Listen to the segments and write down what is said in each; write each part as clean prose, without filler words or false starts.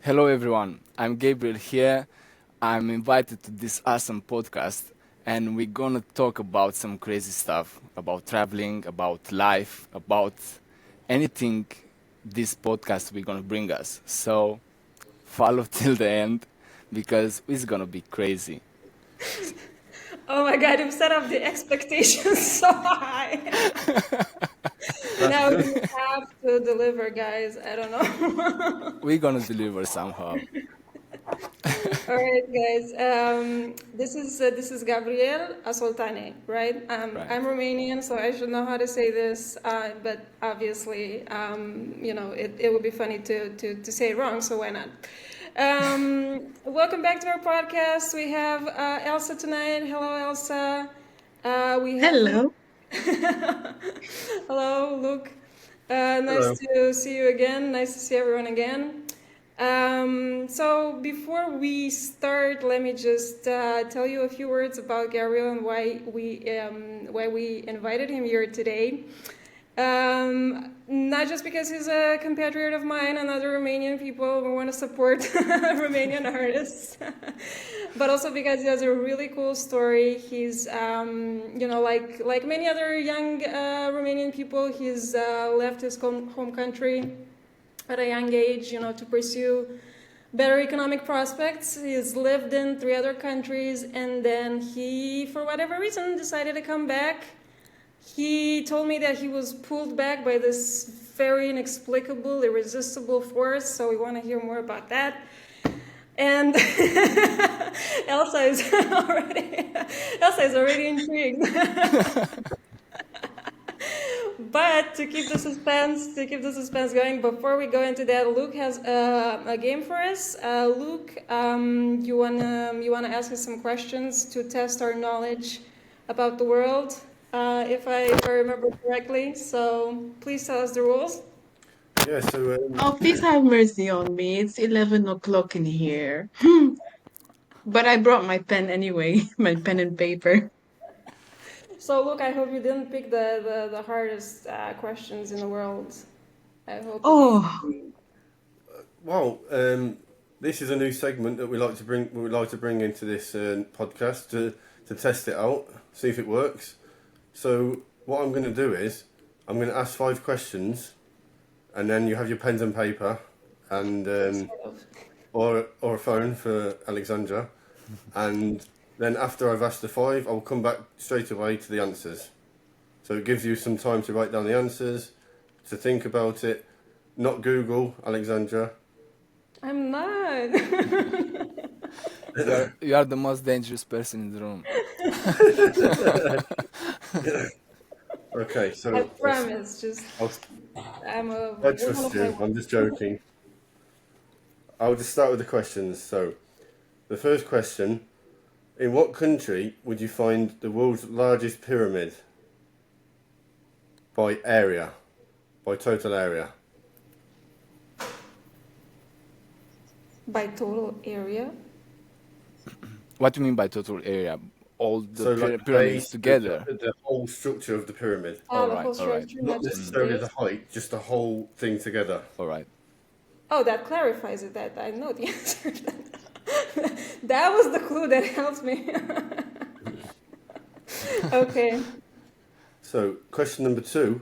Hello, everyone. I'm Gabriel here. I'm invited to this awesome podcast, and we're gonna talk about some crazy stuff about traveling, about life, about anything this podcast we're gonna bring us. So follow till the end because it's gonna be crazy. Oh my God, you've set up the expectations so high. That's Now good. you have to deliver, guys. I don't know. We're gonna deliver somehow. All right, guys. This is Gabriel Asoltanei, right? Right. I'm Romanian, so I should know how to say this. But obviously, it would be funny to say it wrong. So why not? Welcome back to our podcast. We have Elsa tonight. Hello, Elsa. We have Luke. Hello. Hello, Luke. Nice Hello. to see you again. Nice to see everyone again. So before we start, let me just tell you a few words about Gabriel and why we invited him here today. Not just because he's a compatriot of mine and other Romanian people who want to support Romanian artists, but also because he has a really cool story. He's, like many other young Romanian people, he's left his home country at a young age, to pursue better economic prospects. He's lived in 3 other countries, and then he, for whatever reason, decided to come back. He told me that he was pulled back by this very inexplicable, irresistible force, so we want to hear more about that. And Elsa is already intrigued. But to keep the suspense going, before we go into that, Luke has a game for us. Luke, you wanna ask us some questions to test our knowledge about the world, if I remember correctly. So please tell us the rules. Yeah, so Oh, please have mercy on me. It's 11 o'clock in here. But I brought my pen anyway, my pen and paper. So Luke, I hope you didn't pick the hardest questions in the world. I hope it's. Oh, well, this is a new segment that we would like to bring into this podcast to test it out, see if it works. So what I'm going to do is I'm going to ask 5 questions, and then you have your pens and paper, and or a phone for Alexandra, and then after I've asked the 5, I'll come back straight away to the answers. So it gives you some time to write down the answers, to think about it, not Google, Alexandra. I'm not. You are the most dangerous person in the room. Okay, so I promise. Just I'll, I'm a I woman trust of my you. I'm just joking. I'll just start with the questions. So, the first question: in what country would you find the world's largest pyramid by area, by total area? by total area. What do you mean by total area? All the So, like the pyramids base, together. the whole structure of the pyramid, All The right, whole all right. structure, not not just the necessarily the base. height, just the whole thing together. All right. Oh, that clarifies it. That I know the answer. That was the clue that helped me. Okay. So, question number 2: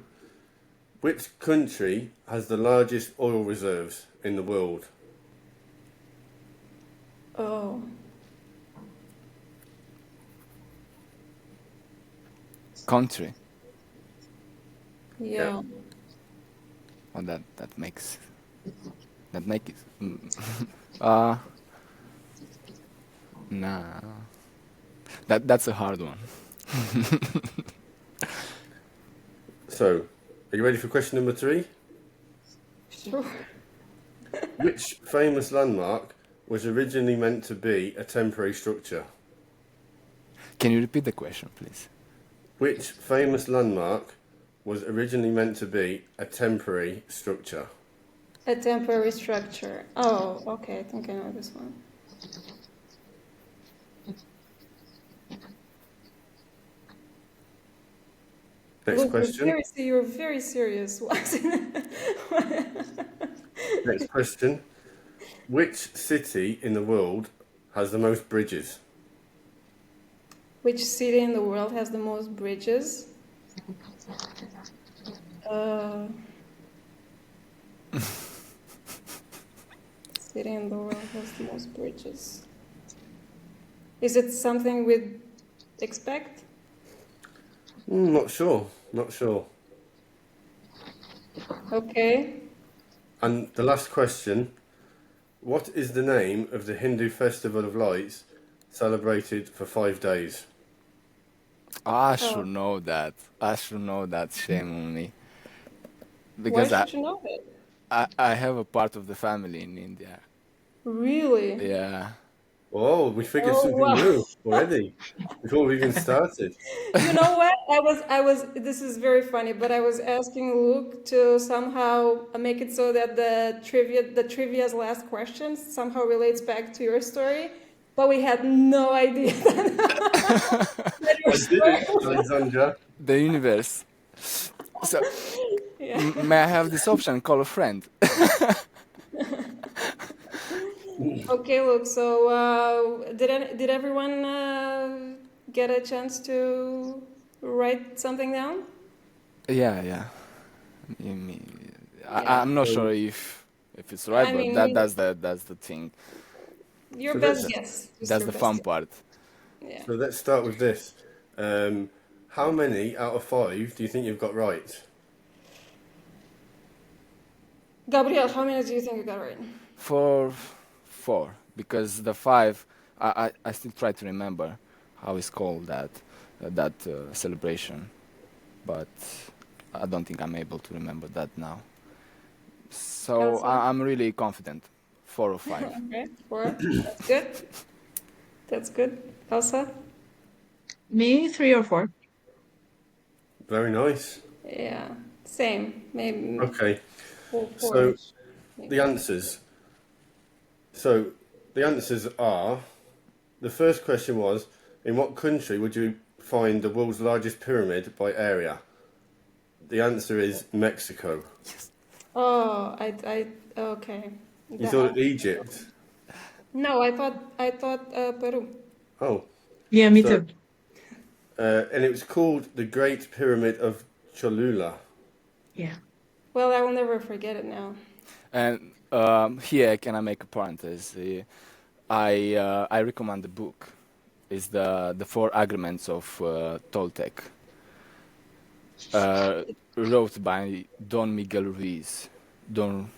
which country has the largest oil reserves in the world? Oh. Country. Yeah. Oh, that makes it. Uh, nah. That's a hard one. So, are you ready for question number 3? Sure. Which famous landmark was originally meant to be a temporary structure? Can you repeat the question, please? Which famous landmark was originally meant to be a temporary structure? A temporary structure. Oh, okay. I think I know this one. Next Look, question. you're very serious. Next question. Which city in the world has the most bridges? Which city in the world has the most bridges? Uh, city in the world has the most bridges. Is it something we'd expect? Not sure. Not sure. Okay. And the last question: what is the name of the Hindu festival of lights celebrated for 5 days? I Oh, should know that. I should know that. Shame on me. why Because should you know it? I have a part of the family in India. Really? Yeah. Oh, we figured Oh, something wow. new already before we even started. You know what? This is very funny, but I was asking Luke to somehow make it so that the trivia's last question somehow relates back to your story, but we had no idea that your I story didn't, was, Alexandra. The universe. So, yeah. may I have this option? Call a friend. Okay, Luke, so did everyone get a chance to write something down? Yeah, yeah. You mean, Yeah. I'm not So, sure if it's right, I but mean, that's the thing. your so best let's That, guess. Just that's your the best fun guess. part. Yeah. so let's start with this. How many out of 5 do you think you've got right? Gabriel, how many do you think you got right? For four, because the five, I still try to remember how it's called that celebration, but I don't think I'm able to remember that now. So Elsa? I'm really confident. 4 or 5. Okay, four. That's good. That's good. Elsa? Me, 3 or 4. Very nice. Yeah, same. Maybe Okay, four, so four-ish. the Maybe. answers. So the answers are, the first question was, in what country would you find the world's largest pyramid by area? The answer is Mexico. Oh, okay. You thought That, Egypt. no, I thought Peru. Oh, Yeah, me so too. and it was called the Great Pyramid of Cholula. Yeah. Well, I will never forget it now. And here, can I make a parenthesis? I recommend the book. It's the Four Agreements of Toltec, uh, wrote by Don Miguel Ruiz. Don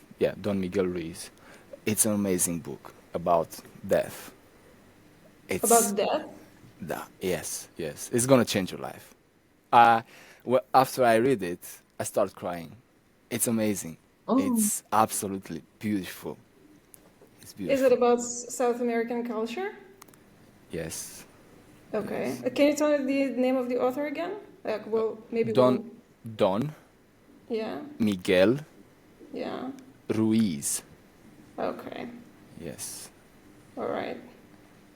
Miguel Ruiz. It's an amazing book about death. It's About death? yes. It's gonna change your life. After I read it, I start crying. It's amazing. Oh, It's absolutely beautiful. It's Is it beautiful. about South American culture? Yes, Okay. yes. Can you tell me the name of the author again? Like, well, maybe Don we'll. Don Yeah. Miguel Yeah. Ruiz. Okay. Yes, All right.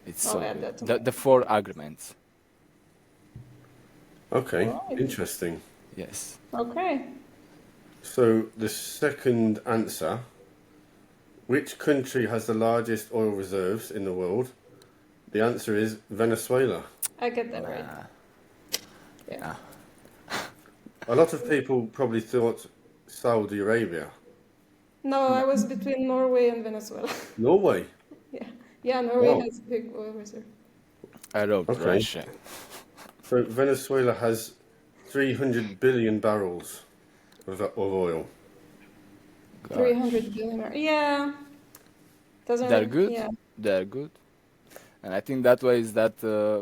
it's I'll so add good. that to my. The Four Agreements. Okay, All right. interesting. Yes. Okay. So the second answer, which country has the largest oil reserves in the world? The answer is Venezuela. I get that right. Nah, Yeah. nah. A lot of people probably thought Saudi Arabia. No, I was between Norway and Venezuela. Norway. Yeah. Yeah, Norway Wow. has big oil reserve. I wrote Okay. Russia. So Venezuela has 300 billion barrels of oil. Gosh, 300 billion. Yeah. Doesn't they're really. good. Yeah. They're good, and I think that way is that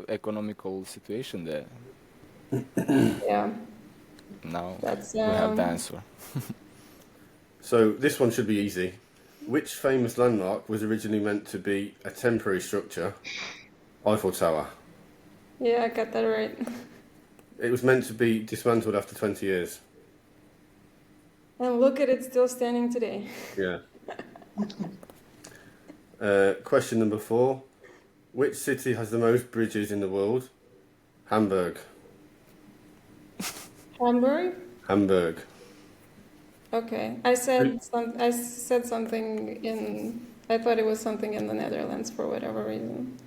economical situation there. Yeah. Now That's we have the answer. So this one should be easy. Which famous landmark was originally meant to be a temporary structure? Eiffel Tower. Yeah, I got that right. It was meant to be dismantled after 20 years. And look at it still standing today. Yeah. Question number 4. Which city has the most bridges in the world? Hamburg. Hamburg? Hamburg. Okay. I said something in I thought it was something in the Netherlands for whatever reason.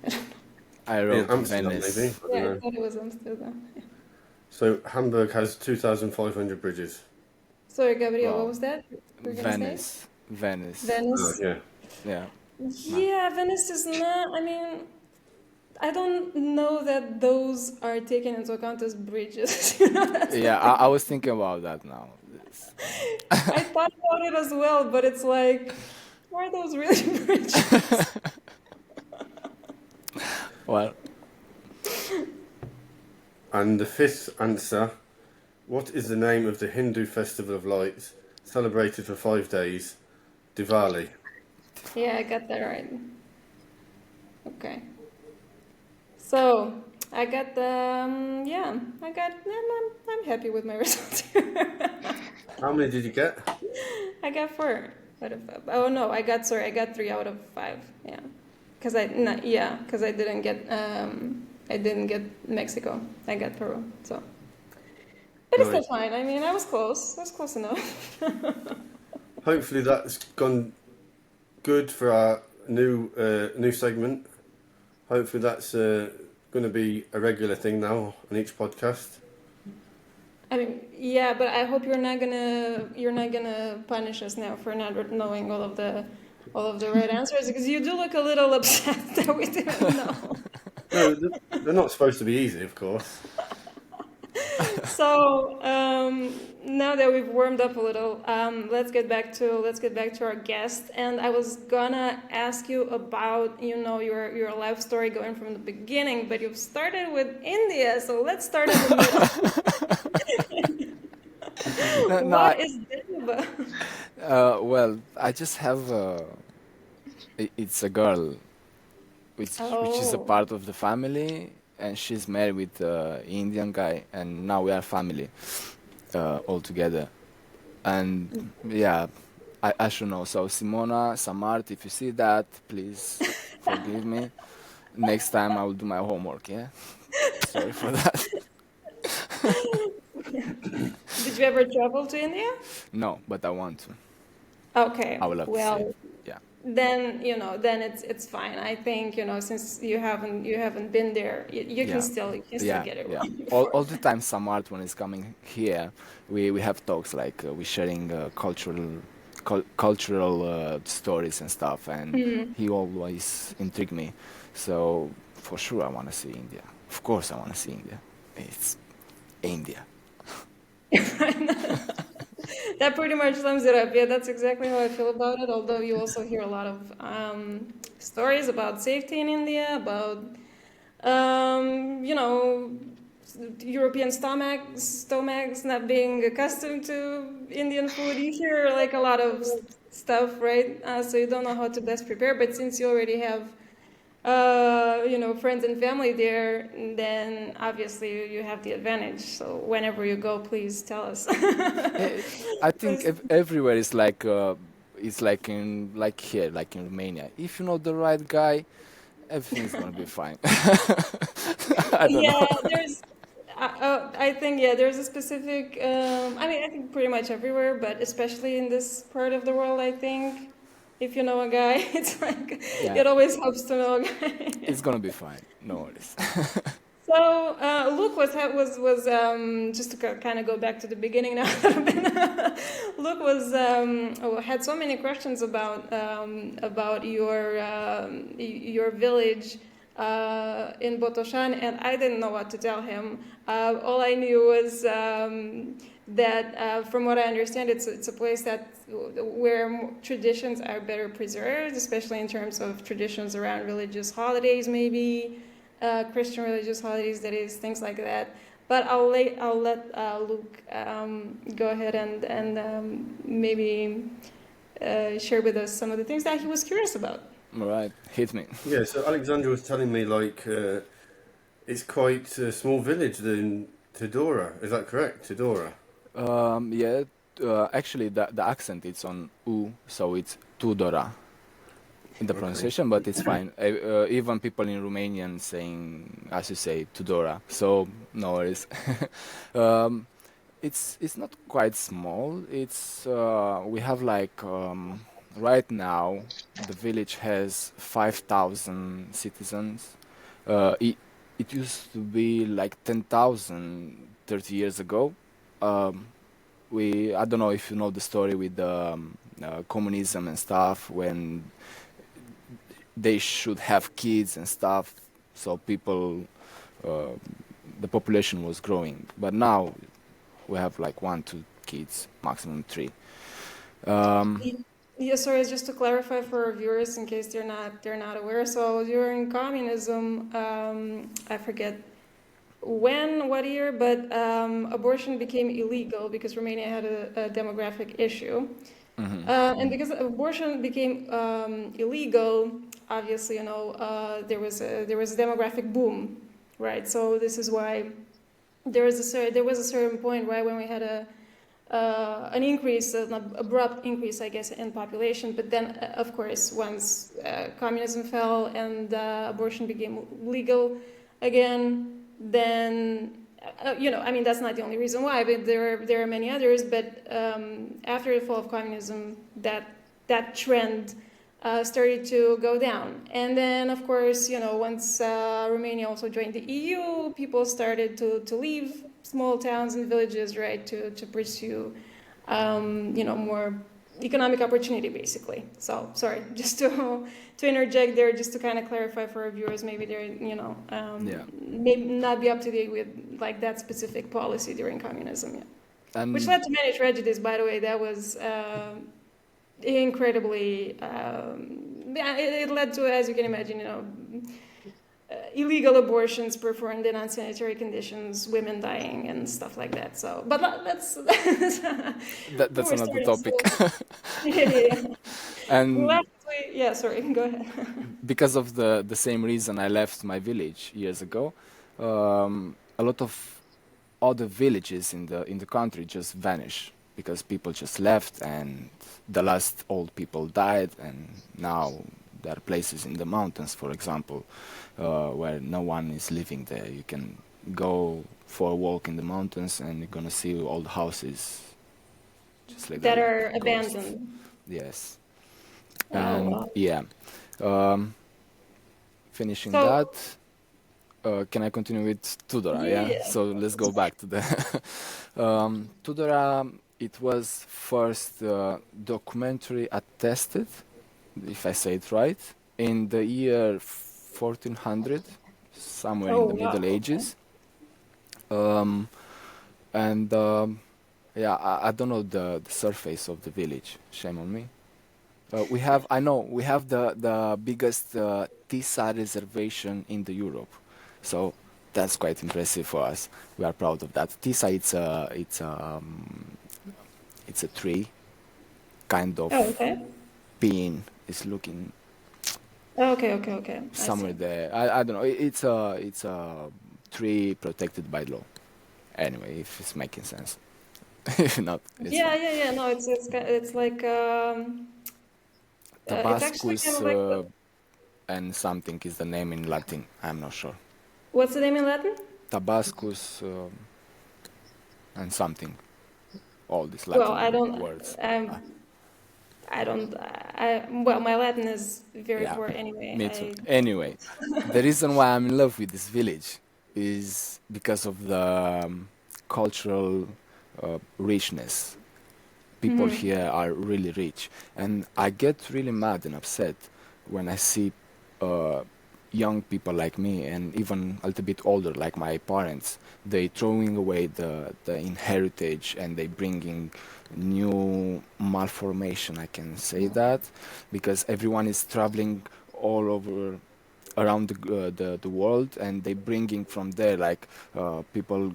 I In wrote Amsterdam, maybe. Venice. I don't Yeah, I know. thought it was Amsterdam. So Hamburg has 2,500 bridges. Sorry, Gabriel, what Wow. was that? You were gonna say? Venice. Venice. Oh, Venice. yeah. Yeah. No. Yeah, Venice is not. I mean, I don't know that those are taken into account as bridges. That's the Yeah, thing. I was thinking about that now. I thought about it as well, but it's like, are those really bridges? Well, And the fifth answer, what is the name of the Hindu festival of lights celebrated for 5 days? Diwali. Yeah, I got that right. Okay. So I got the yeah. I'm happy with my results. How many did you get? I got 4 out of 5. Oh no, I got 3 out of 5. Yeah, because I didn't get Mexico. I got Peru. So, but it's still Nice. fine. I mean, I was close. I was close enough. Hopefully that's gone good for our new segment. Hopefully that's going to be a regular thing now on each podcast. I mean, yeah, but I hope you're not gonna punish us now for not knowing all of the right answers because you do look a little upset that we didn't know. No, they're not supposed to be easy, of course. So now that we've warmed up a little, let's get back to our guest. And I was gonna ask you about your life story going from the beginning, but you've started with India, so let's start in the middle. no, no, What is that about? well, I just have it's a girl, which is a Oh, part of the family, and she's married with Indian guy, and now we are family all together. And yeah, I should know. So Simona, Samart, if you see that, please forgive me. Next time I will do my homework. Yeah, sorry for that. did you ever travel to India? No, but I want to. Okay, I would love to see it. well, Yeah, then it's fine. I think, since you haven't been there, yeah, you can still yeah, get it yeah. wrong All before. the time, Samart when he's coming here, we have talks like we sharing cultural stories and stuff, and he always intrigued me. So for sure, I want to see India. Of course, I want to see India. It's India. That pretty much sums it up. Yeah, that's exactly how I feel about it. Although you also hear a lot of stories about safety in India, about you know, European stomachs not being accustomed to Indian food. You hear like a lot of stuff, right? So you don't know how to best prepare. But since you already have friends and family there, then obviously you have the advantage. So whenever you go, please tell us. Eh, I think Please. everywhere is like it's like here, like in Romania. If you know the right guy, everything is gonna be fine. I don't know. Yeah, I think yeah, there's a specific. I mean, I think pretty much everywhere, but especially in this part of the world, I think if you know a guy, it's like Yeah, it always helps to know a guy. it's gonna be fine. No worries. So Luke was just to kind of go back to the beginning now. Luke was had so many questions about your village in Botoshan, and I didn't know what to tell him. All I knew was that, from what I understand, it's a place where traditions are better preserved, especially in terms of traditions around religious holidays, maybe Christian religious holidays, that is, things like that. But I'll let Luke go ahead and maybe share with us some of the things that he was curious about. All right, hit me. Yeah, so Alexandra was telling me like it's quite a small village in Tudora. Is that correct? Tudora. Yeah, actually, the accent it's on U, so it's Tudora in the Okay. pronunciation, but it's fine. Even people in Romanian saying, as you say, Tudora. So no worries. It's not quite small. It's we have like right now the village has 5,000 citizens. It used to be like 10,000 30 years ago. Um, we I don't know if you know the story with communism and stuff when they should have kids and stuff, so people uh, the population was growing, but now we have like one, two kids, maximum three. Um, Y- Yeah, sorry, just to clarify for our viewers in case they're not aware. So during communism, I forget what year, but abortion became illegal because Romania had a demographic issue. mhm. And because abortion became illegal, obviously, there was a demographic boom, right? So this is why there was a certain point, right, when we had an increase, an abrupt increase, I guess, in population. But then, of course, once communism fell and abortion became legal again, then I mean, that's not the only reason why, but there are many others. But after the fall of communism, that trend started to go down. And then, of course, once Romania also joined the EU, people started to leave small towns and villages, right, to pursue, more economic opportunity, basically. So, sorry, just to interject there, just to kind of clarify for our viewers, maybe they're, Yeah, maybe not be up to date with like that specific policy during communism, yeah. Which and led to many tragedies, by the way. That was incredibly yeah, it led to, as you can imagine, illegal abortions performed in unsanitary conditions, women dying and stuff like that. So but that's that's we're another starting topic. so yeah, yeah, yeah. And Yeah, sorry, go ahead. because of the same reason I left my village years ago, a lot of other villages in the country just vanish because people just left and the last old people died, and now there are places in the mountains, for example, where no one is living there. You can go for a walk in the mountains and you're gonna see old houses just like that, That like are ghosts. abandoned. Yes, Oh, and wow. yeah. Um, Finishing So that, can I continue with Tudora? yeah, Yeah. yeah. So let's go back to the Tudora. It was first documentary attested, if I say it right, in the year 1400, somewhere in Oh, the Middle wow. Okay. Ages. Um, and yeah, I don't know the surface of the village. Shame on me. I know, we have the biggest TISA reservation in the Europe, so that's quite impressive for us. We are proud of that. TISA, it's a tree, kind Oh, of okay. pin is looking Okay, okay, okay. I somewhere see. there. I don't know. It's a tree protected by law. Anyway, if it's making sense. If not, it's Yeah, fine. yeah, yeah. No, it's like it's actually kind Tabascus of like and something is the name in Latin. I'm not sure. what's the name in Latin? Tabascus and something. All these Well, Latin words. Uh, I don't, well, my Latin is very yeah, poor anyway. me too. Anyway, the reason why I'm in love with this village is because of the cultural richness. People here are really rich, and I get really mad and upset when I see uh, young people like me, and even a little bit older, like my parents. They throwing away the inheritage, and they bringing new malformation. I can say that because everyone is traveling all over around the world, and they bringing from there, like people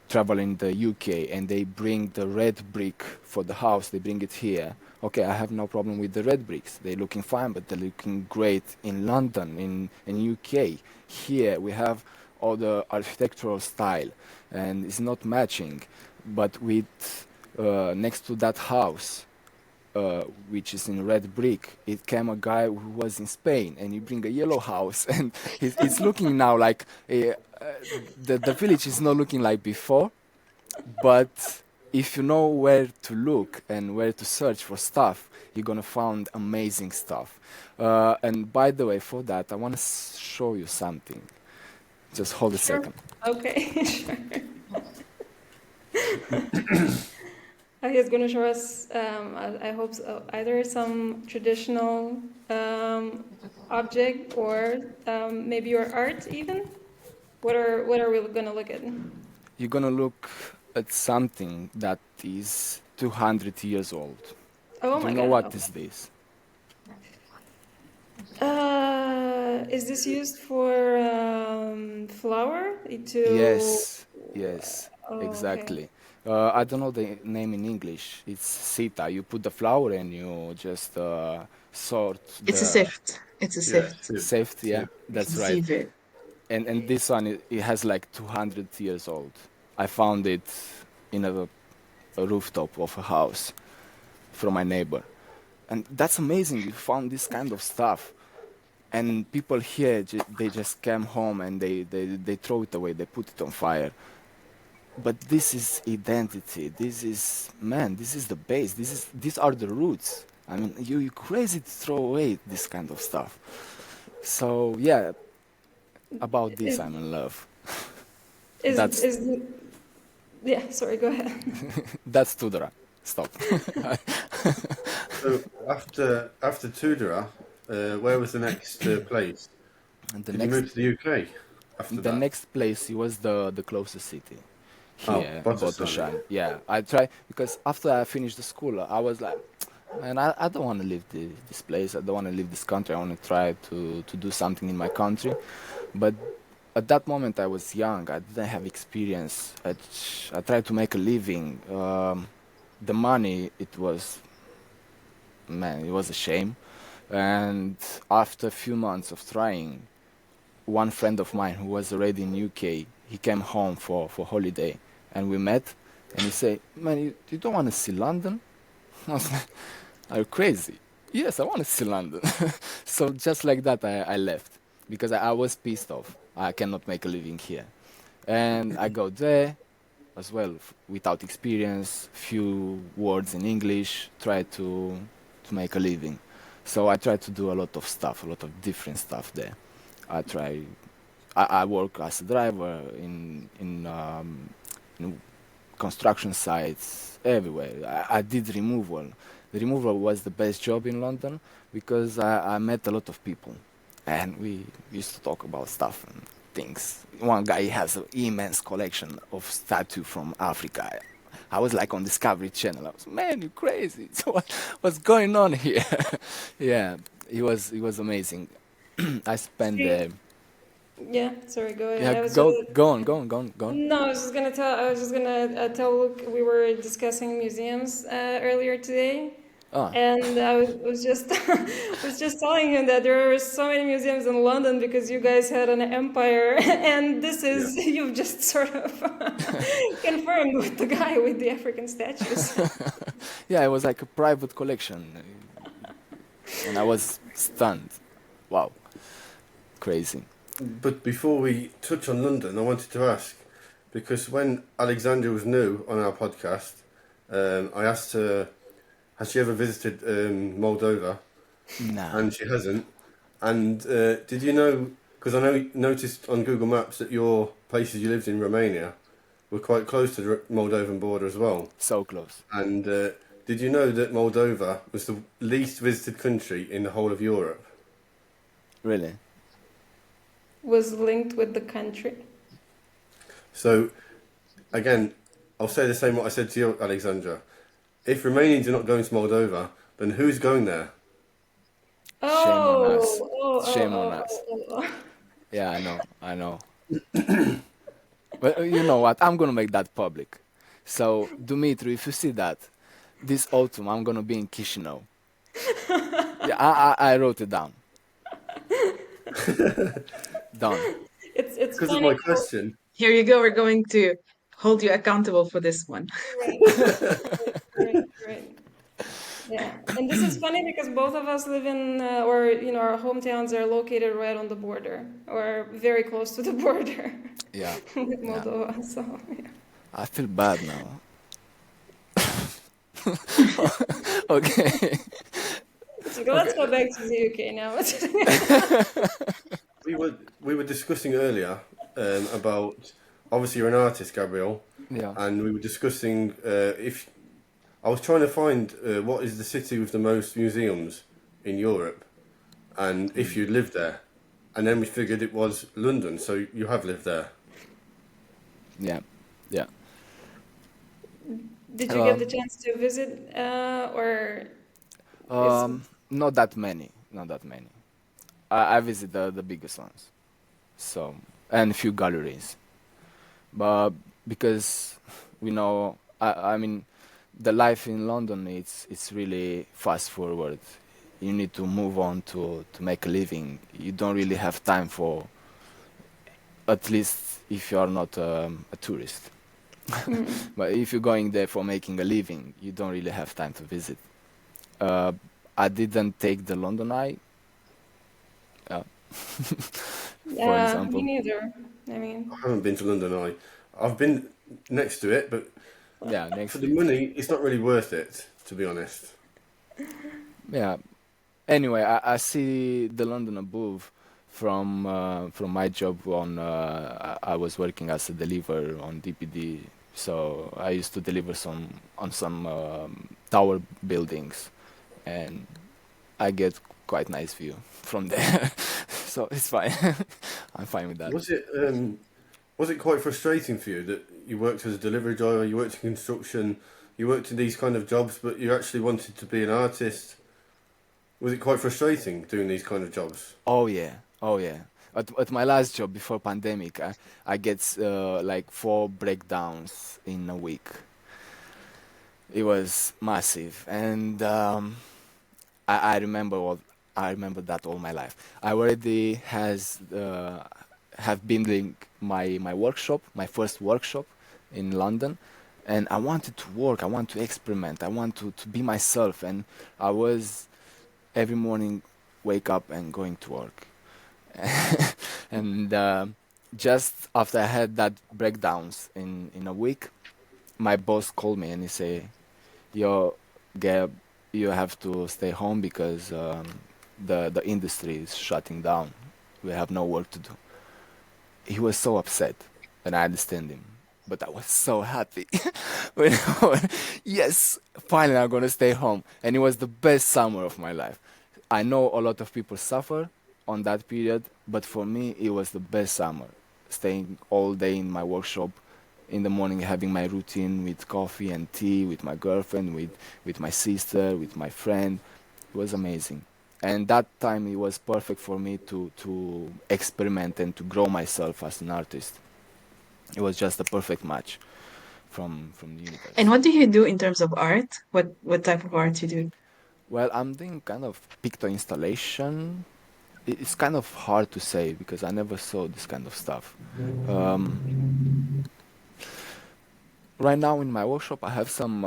travel in the UK and they bring the red brick for the house. They bring it here. Okay, I have no problem with the red bricks. They're looking fine, but they're looking great in London, in UK. Here we have all the architectural style, and it's not matching. But with next to that house, which is in red brick, it came a guy who was in Spain, and he bring a yellow house, and it's looking now like the village is not looking like before, but if you know where to look and where to search for stuff, you're gonna find amazing stuff. And by the way, for that, I want to show you something. Just hold a Sure. second. Okay, sure. He's going to show us, I hope, so, either some traditional object or maybe your art even. What are we going to look at? You're gonna look at something that is 200 years old. Oh Do you my know God. what is this? Is this used for flour to? Yes, yes, Oh, okay. exactly. I don't know the name in English. It's sita. You put the flour and you just sort It's a the sift. It's a Yeah, sift. safety. Yeah, sieve. You can that's right. sieve it. And this one it has like 200 years old. I found it in a rooftop of a house from my neighbor, and that's amazing. You found this kind of stuff, and people here they just came home and they throw it away. They put it on fire. But this is identity. This is man. This is the base. These are the roots. I mean, you crazy to throw away this kind of stuff. So yeah, about this Is I'm in love. is That's is yeah? Sorry, go ahead. that's Tudora. Stop. So after Tudora, where was the next place? And the Did you next move to the UK after the that? next place it was the closest city Oh, here, Bottasoni. Botoshan. Yeah, I try because after I finished the school, I was like, man, I don't want to leave this place. I don't want to leave this country. I want to try to do something in my country. But at that moment, I was young. I didn't have experience. I tried to make a living. The money, it was, man, it was a shame. And after a few months of trying, one friend of mine who was already in UK, he came home for holiday, and we met. And he said, "Man, you don't want to see London?" I was like, "Are you crazy?" "Yes, I want to see London." So just like that, I left because I was pissed off. I cannot make a living here, and I go there as well without experience, few words in English, try to make a living. So I try to do a lot of stuff, a lot of different stuff there. I try. I work as a driver in construction sites everywhere. I did removal. The removal was the best job in London because I met a lot of people, and we used to talk about stuff and things. One guy has an immense collection of statues from Africa. I was like on Discovery Channel. I was, man, you crazy? So what's going on here? Yeah, it was amazing. I spent See, there. yeah. Sorry, go ahead. Yeah, I was just. go on. No, I was just gonna tell Luke we were discussing museums earlier today, Ah, and I was just was just telling him that there are so many museums in London because you guys had an empire, and this Yeah. is you've just sort of confirmed with the guy with the African statues. yeah, it was like a private collection, and I was stunned. Wow, crazy. But before we touch on London, I wanted to ask, because when Alexandra was new on our podcast, I asked her, has she ever visited Moldova? Nah, And she hasn't. And did you know, because I know noticed on Google Maps that your places you lived in Romania were quite close to the Moldovan border as well. so close. And did you know that Moldova was the least visited country in the whole of Europe? Really? Was linked with the country. So, again, I'll say the same what I said to you, Alexandra. If Romanians are not going to Moldova, then who's going there? Shame on us. Oh, oh, Shame oh, on oh, us. oh, oh. Yeah, I know. But you know what? I'm gonna make that public. So, Dumitru, if you see that, this autumn I'm gonna be in Chisinau. Yeah, I wrote it down. Done. It's Because of funny my how question. Here you go. We're going to hold you accountable for this one. right, right, right. Yeah, and this is funny because both of us live in, or our hometowns are located right on the border, or very close to the border Yeah, with yeah. Moldova. So yeah. I feel bad now. Okay. Let's Okay. go back to the UK now. We were discussing earlier about obviously you're an artist, Gabriel, Yeah. and we were discussing if I was trying to find what is the city with the most museums in Europe, and if you lived there, and then we figured it was London. So you have lived there. Yeah. Yeah. Did you get the Um, chance to visit, or is Not that many. Not that many. I visit the biggest ones. So, and a few galleries. But because we know, I mean, the life in London, it's really fast forward. You need to move on to make a living. You don't really have time for, at least if you are not a tourist. mm, But if you're going there for making a living, you don't really have time to visit. Uh, I didn't take the London Eye, uh, for yeah, me example. neither. I mean, I haven't been to London. I've been next to it, but Yeah, for next the week. money, it's not really worth it, to be honest. Yeah. Anyway, I see the London above from my job on. I was working as a deliver on DPD, so I used to deliver some on some tower buildings, and I get quite nice view from there. So it's fine. I'm fine with that. Was it was it quite frustrating for you that you worked as a delivery driver, you worked in construction, you worked in these kind of jobs, but you actually wanted to be an artist? Was it quite frustrating doing these kind of jobs? Oh yeah, oh yeah. At my last job before pandemic, I get like 4 breakdowns in a week. It was massive, and I remember what I remember that all my life. I already has have been doing my workshop, my first workshop in London, and I wanted to work. I want to experiment. I want to be myself, and I was every morning wake up and going to work. And just after I had that breakdowns in a week, my boss called me and he say, "Yo, Gab, you have to stay home because the industry is shutting down. We have no work to do." He was so upset, and I understand him. But I was so happy when, yes, finally I'm gonna stay home, and it was the best summer of my life. I know a lot of people suffer on that period, but for me it was the best summer. Staying all day in my workshop, in the morning having my routine with coffee and tea, with my girlfriend, with my sister, with my friend. It was amazing. And that time it was perfect for me to experiment and to grow myself as an artist. It was just a perfect match from the And universe. what do you do in terms of art? What type of art you do? Well, I'm doing kind of picto installation. It's kind of hard to say because I never saw this kind of stuff. Um, right now in my workshop, I have some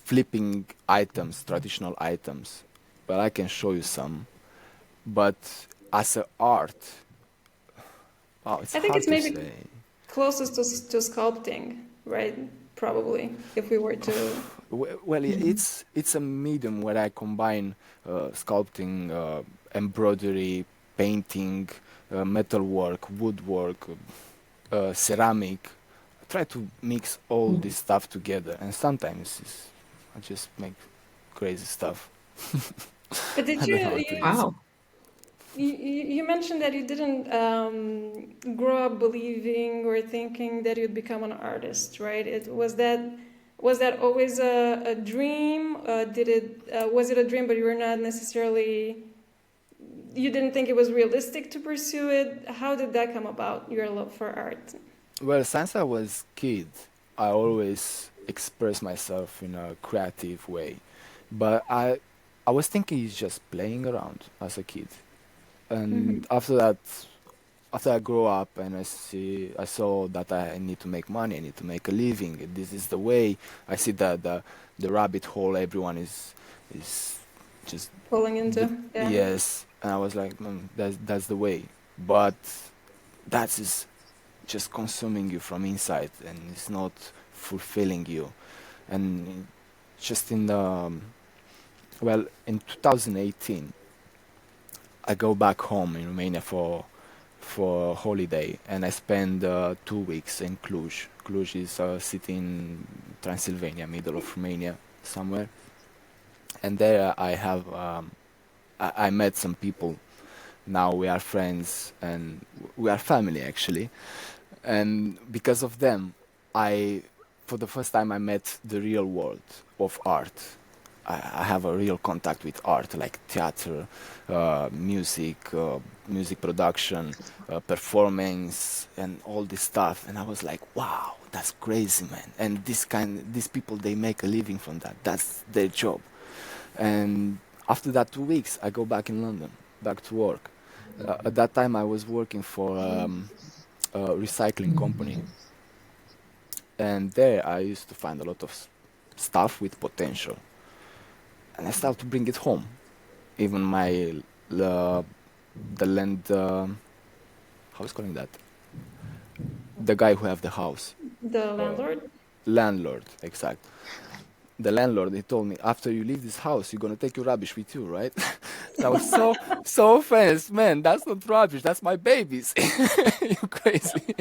flipping items, traditional items, but I can show you some. But as a art, oh, it's I think hard it's to maybe say. closest to sculpting, right? Probably, if we were to. Well, Mhm. it's a medium where I combine sculpting, embroidery, painting, metalwork, woodwork, ceramic. I try to mix all this stuff together, and sometimes I just make crazy stuff. But did I you don't know how to you Wow. you mentioned that you didn't grow up believing or thinking that you'd become an artist, right? It was that always a dream? Did it was it a dream, but you were not necessarily you didn't think it was realistic to pursue it? How did that come about? Your love for art? Well, since I was kid, I always express myself in a creative way. But I was thinking it's just playing around as a kid. Hmm. And after that, after I grow up and I saw that I need to make money, I need to make a living. This is the way. I see that the rabbit hole everyone is just Falling the, into, yeah. yes. And I was like, that's the way. But that is just consuming you from inside and it's not fulfilling you. And just in the well, in 2018, I go back home in Romania for a holiday, and I spend 2 weeks in Cluj. Cluj is a city in Transylvania, middle of Romania, somewhere. And there I met some people. Now we are friends and we are family actually. And because of them, I, for the first time, I met the real world of art. I have a real contact with art, like theater, music production, performance, and all this stuff. And I was like, wow, that's crazy, man. And these people, they make a living from that. That's their job. And after that 2 weeks, I go back in London, back to work. At that time, I was working for a recycling company, and there I used to find a lot of stuff with potential, and I started to bring it home. Even my uh, the land, how is calling that? The guy who have the house, The uh, landlord? landlord, exact. The landlord, he told me, after you leave this house, you're gonna take your rubbish with you, right? And I was so offended, man. That's not rubbish. That's my babies. You crazy?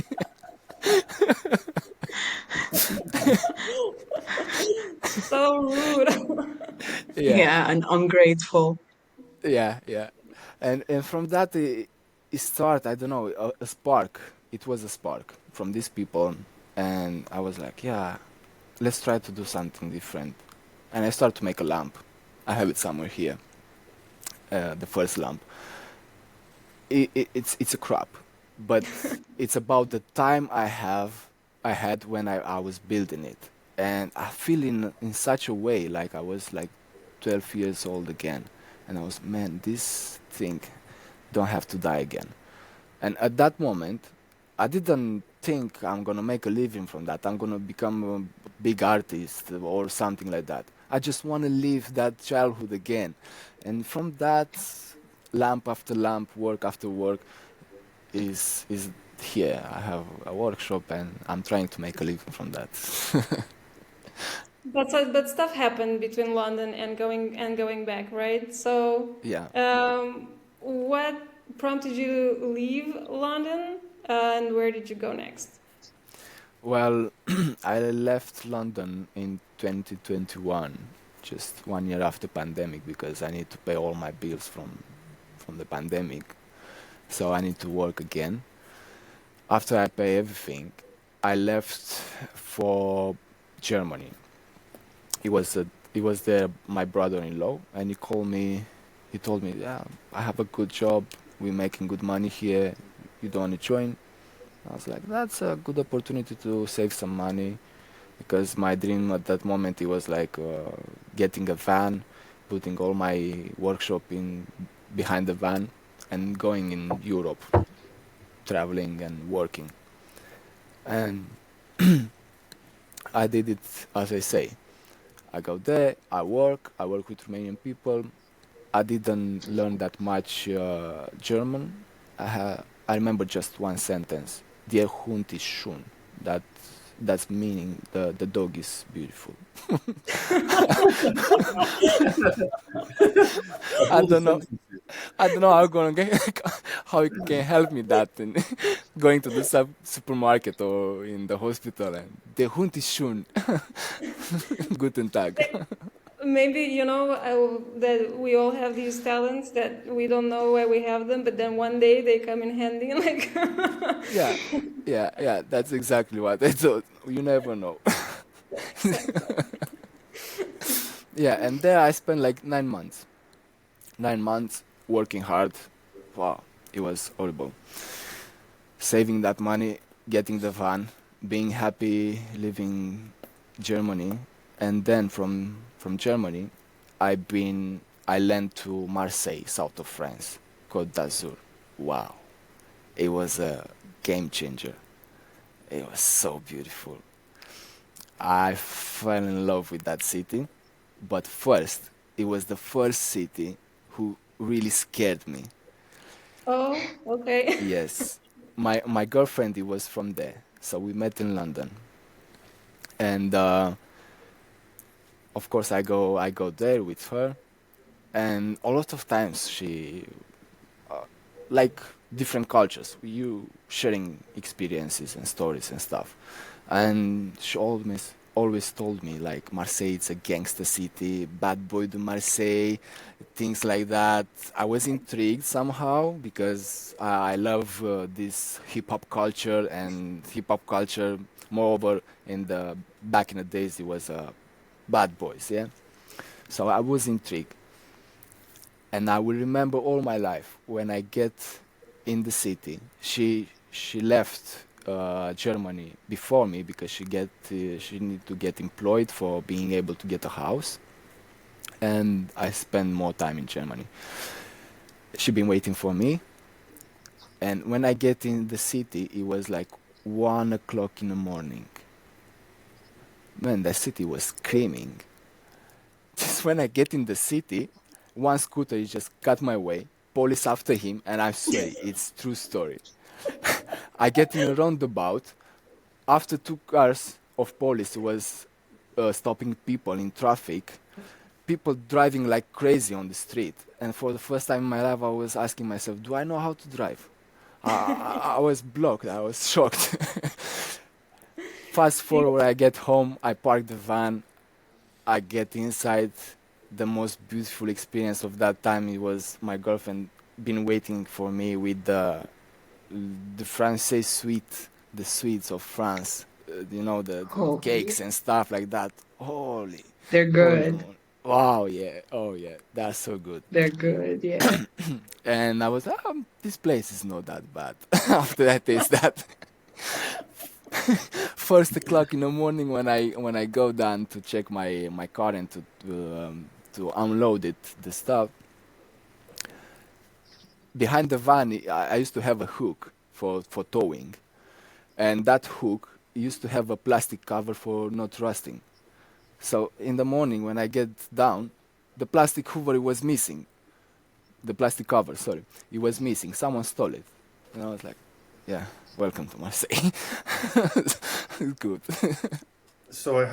So rude. Yeah, Yeah, and ungrateful. yeah. And from that it started. I don't know, a spark. It was a spark from these people, and I was like, yeah, let's try to do something different. And I started to make a lamp. I have it somewhere here. The first lamp. It's a crap, but it's about the time I had when I was building it, and I feel in such a way like I was like 12 years old again, and I was, man, this thing don't have to die again. And at that moment, I didn't think I'm gonna make a living from that. I'm gonna become a big artist or something like that. I just want to live that childhood again. And from that, lamp after lamp, work after work is here. I have a workshop and I'm trying to make a living from that. But stuff happened between London and going back, right? So, Yeah. what prompted you to leave London, and where did you go next? Well, I left London in 2021, just 1 year after pandemic, because I need to pay all my bills from the pandemic. So I need to work again. After I pay everything, I left for Germany. He was there, my brother-in-law, and he called me. He told me, "Yeah, I have a good job. We're making good money here. You don't want to join?" I was like, "That's a good opportunity to save some money." Because my dream at that moment, it was like getting a van, putting all my workshop in behind the van, and going in Europe, traveling and working. And I did it as I say. I go there, I work with Romanian people. I didn't learn that much German. I remember just one sentence. Der Hund ist schön. That that's meaning the dog is beautiful. I All the don't know. sentences. I don't know how gonna get, how it can help me that in going to the supermarket or in the hospital and the Hund ist schön. Guten Tag. Maybe that we all have these talents that we don't know why we have them, but then one day they come in handy. Like, Yeah, yeah. That's exactly what I thought. You never know. exactly. Yeah, and there I spent like 9 months. 9 months working hard. Wow, it was horrible. Saving that money, getting the van, being happy, living Germany, and then from Germany, I land to Marseille, south of France, Côte d'Azur. Wow, it was a game changer. It was so beautiful. I fell in love with that city, but first, it was the first city who really scared me. Oh, okay. Yes, my girlfriend, it was from there, so we met in London, and of course, I go there with her, and a lot of times she like different cultures. You sharing experiences and stories and stuff. And she always told me like Marseille it's a gangster city, bad boy to Marseille, things like that. I was intrigued somehow because I love this hip hop culture, and hip hop culture moreover in the back in the days it was bad boys, yeah. So I was intrigued, and I will remember all my life when I get in the city. She left Germany before me because she need to get employed for being able to get a house, and I spend more time in Germany. She been waiting for me, and when I get in the city, it was like 1 o'clock in the morning. Man, the city was screaming. Just when I get in the city, one scooter is just cut my way, police after him, and I swear it's true story. I get in a roundabout. After 2 cars of police was stopping people in traffic, people driving like crazy on the street. And for the first time in my life, I was asking myself, do I know how to drive? I was blocked. I was shocked. Fast forward, I get home, I park the van, I get inside. The most beautiful experience of that time it was my girlfriend been waiting for me with the Francais sweet, the sweets of France, the Oh, cakes and stuff like that. Holy, they're holy good. moly. Wow, yeah, oh yeah, that's so good. They're good. Yeah. And I was, this place is not that bad. After I taste that, first o'clock in the morning when I go down to check my car and to unload it, the stuff behind the van. I used to have a hook for towing, and that hook used to have a plastic cover for not rusting. So in the morning when I get down, the plastic cover was missing. The plastic cover, sorry, it was missing. Someone stole it, and I was like, "Yeah, welcome to Marseille." It's good. So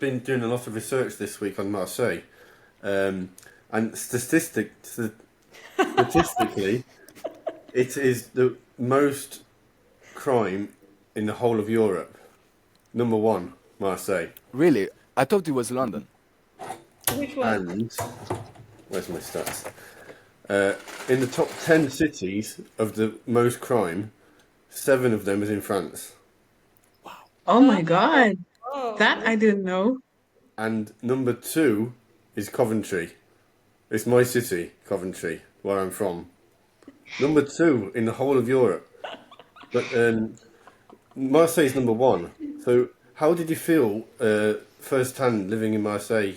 been doing a lot of research this week on Marseille, and statistically, it is the most crime in the whole of Europe. Number one, Marseille. Really, I thought it was London. Which one? And where's my stats? In the top 10 cities of the most crime, 7 of them is in France. Oh my God. Oh, That I didn't know. And number 2 is Coventry. It's my city, Coventry, where I'm from. Number 2 in the whole of Europe. But Marseille's number 1. So how did you feel firsthand living in Marseille,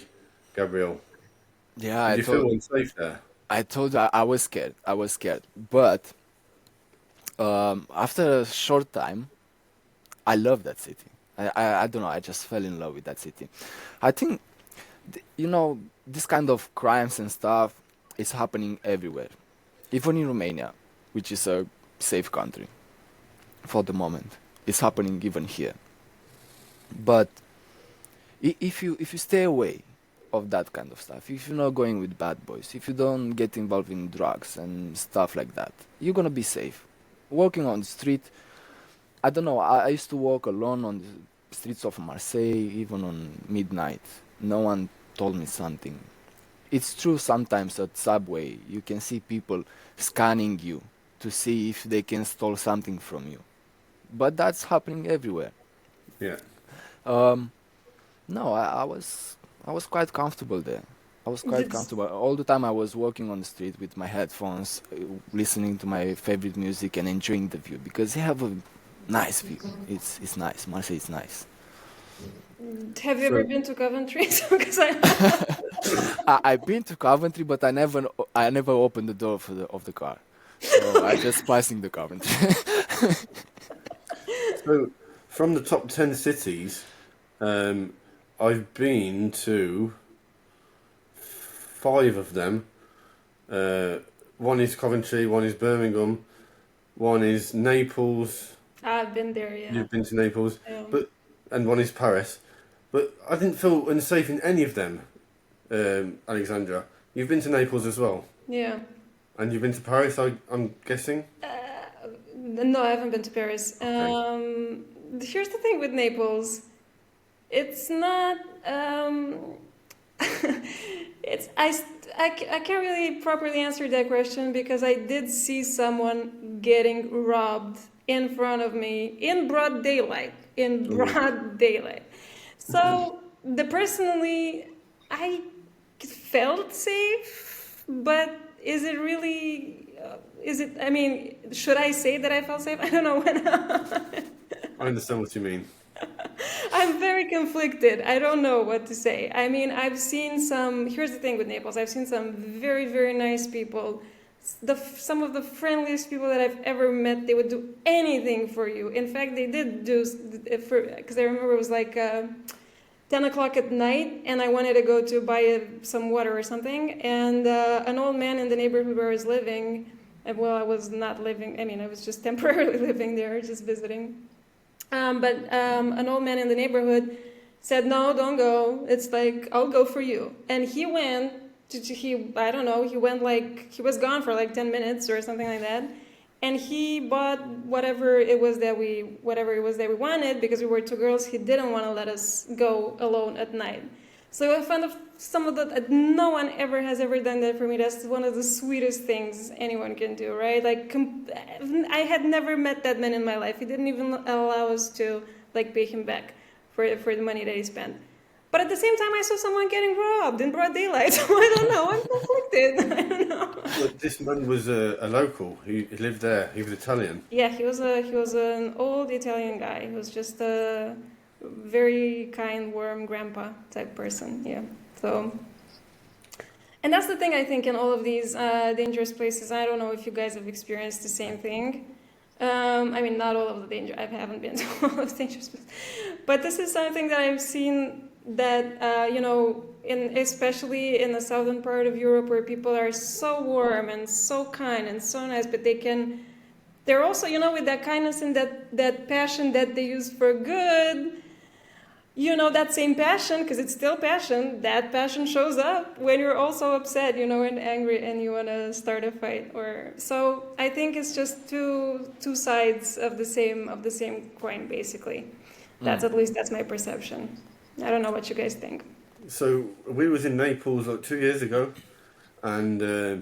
Gabriel? Yeah, Did I you feel told unsafe there? I told you I was scared. I was scared, but after a short time, I love that city. I don't know. I just fell in love with that city. I think this kind of crimes and stuff is happening everywhere, even in Romania, which is a safe country for the moment. It's happening even here. But if you stay away of that kind of stuff, if you're not going with bad boys, if you don't get involved in drugs and stuff like that, you're gonna be safe. Walking on the street, I don't know. I used to walk alone on the streets of Marseille, even on midnight. No one told me something. It's true sometimes at subway you can see people scanning you to see if they can steal something from you, but that's happening everywhere. Yeah. Um, no, I was quite comfortable there. I was quite it's, comfortable all the time. I was walking on the street with my headphones, listening to my favorite music and enjoying the view because they have a nice view. It's nice. Marseille is nice. have you ever So been to Coventry? Because I I've been to Coventry, but I never opened the door of the car, so I just passing the Coventry. So, from the top 10 cities, um, I've been to 5 of them. One is Coventry, one is Birmingham, one is Naples. I've been there, yeah. You've been to Naples, Yeah. but and one is Paris. But I didn't feel unsafe in any of them, Alexandra. You've been to Naples as well, Yeah. and you've been to Paris, I'm guessing? No, I haven't been to Paris. Okay. Here's the thing with Naples. It's not. I can't really properly answer that question because I did see someone getting robbed in front of me in broad daylight. In Ooh. broad daylight. So, personally, I felt safe, but is it really? Is it? I mean, should I say that I felt safe? I don't know when. I understand what you mean. I'm very conflicted. I don't know what to say. I mean, I've seen some. Here's the thing with Naples. I've seen some very, very nice people. Some of the friendliest people that I've ever met. They would do anything for you. In fact, they did do because I remember it was like 10 o'clock at night, and I wanted to go to buy some water or something. And an old man in the neighborhood where I was living. Well, I was not living. I mean, I was just temporarily living there, just visiting. But an old man in the neighborhood said, "No, don't go. It's like, I'll go for you." And he went I don't know, he went like, he was gone for like 10 minutes or something like that. And he bought whatever it was that we wanted because we were two girls. He didn't want to let us go alone at night. So I found some of that, no one has ever done that for me. That's one of the sweetest things anyone can do, right? Like, I had never met that man in my life. He didn't even allow us to, like, pay him back for the money that he spent. But at the same time, I saw someone getting robbed in broad daylight. So I don't know. I'm conflicted. I don't know. But this man was a local. He lived there. He was Italian. Yeah, he was an old Italian guy. He was just a very kind, warm grandpa type person. Yeah. So, and that's the thing I think in all of these dangerous places. I don't know if you guys have experienced the same thing. I mean, not all of the danger. I haven't been to all of the dangerous places, but this is something that I've seen that especially in the southern part of Europe, where people are so warm and so kind and so nice, but they're also, with that kindness and that passion that they use for good. That same passion, because it's still passion, that passion shows up when you're also upset, and angry and you want to start a fight. So I think it's just two sides of the same coin, basically. At least that's my perception. I don't know what you guys think. So we was in Naples like 2 years ago, and the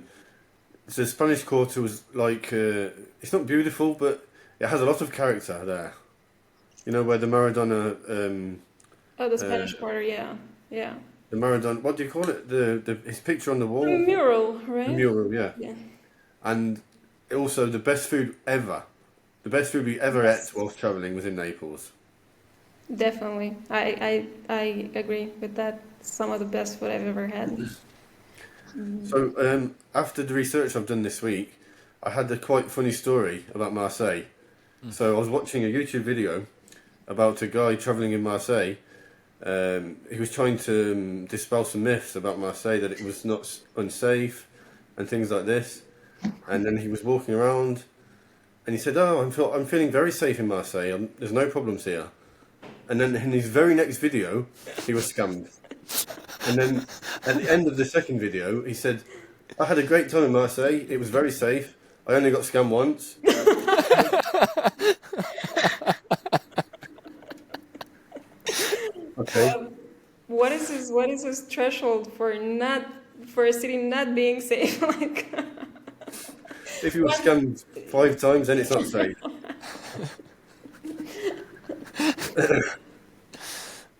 Spanish Quarter was like, it's not beautiful, but it has a lot of character there. Where the Maradona... the Spanish Quarter, yeah. The Maradona, what do you call it? His picture on the wall? The mural, right? The mural, yeah. Yeah. And also the best food ever. The best food we ever ate whilst travelling was in Naples. Definitely. I agree with that. Some of the best food I've ever had. So after the research I've done this week, I had a quite funny story about Marseille. So I was watching a YouTube video about a guy travelling in Marseille. He was trying to dispel some myths about Marseille, that it was not unsafe and things like this. And then he was walking around and he said, "Oh, I'm feeling very safe in Marseille. There's no problems here." And then in his very next video, he was scammed. And then at the end of the second video, he said, "I had a great time in Marseille. It was very safe. I only got scammed once." Okay. What is his threshold for a city not being safe? Like, If you were scammed 5 times, then it's not safe.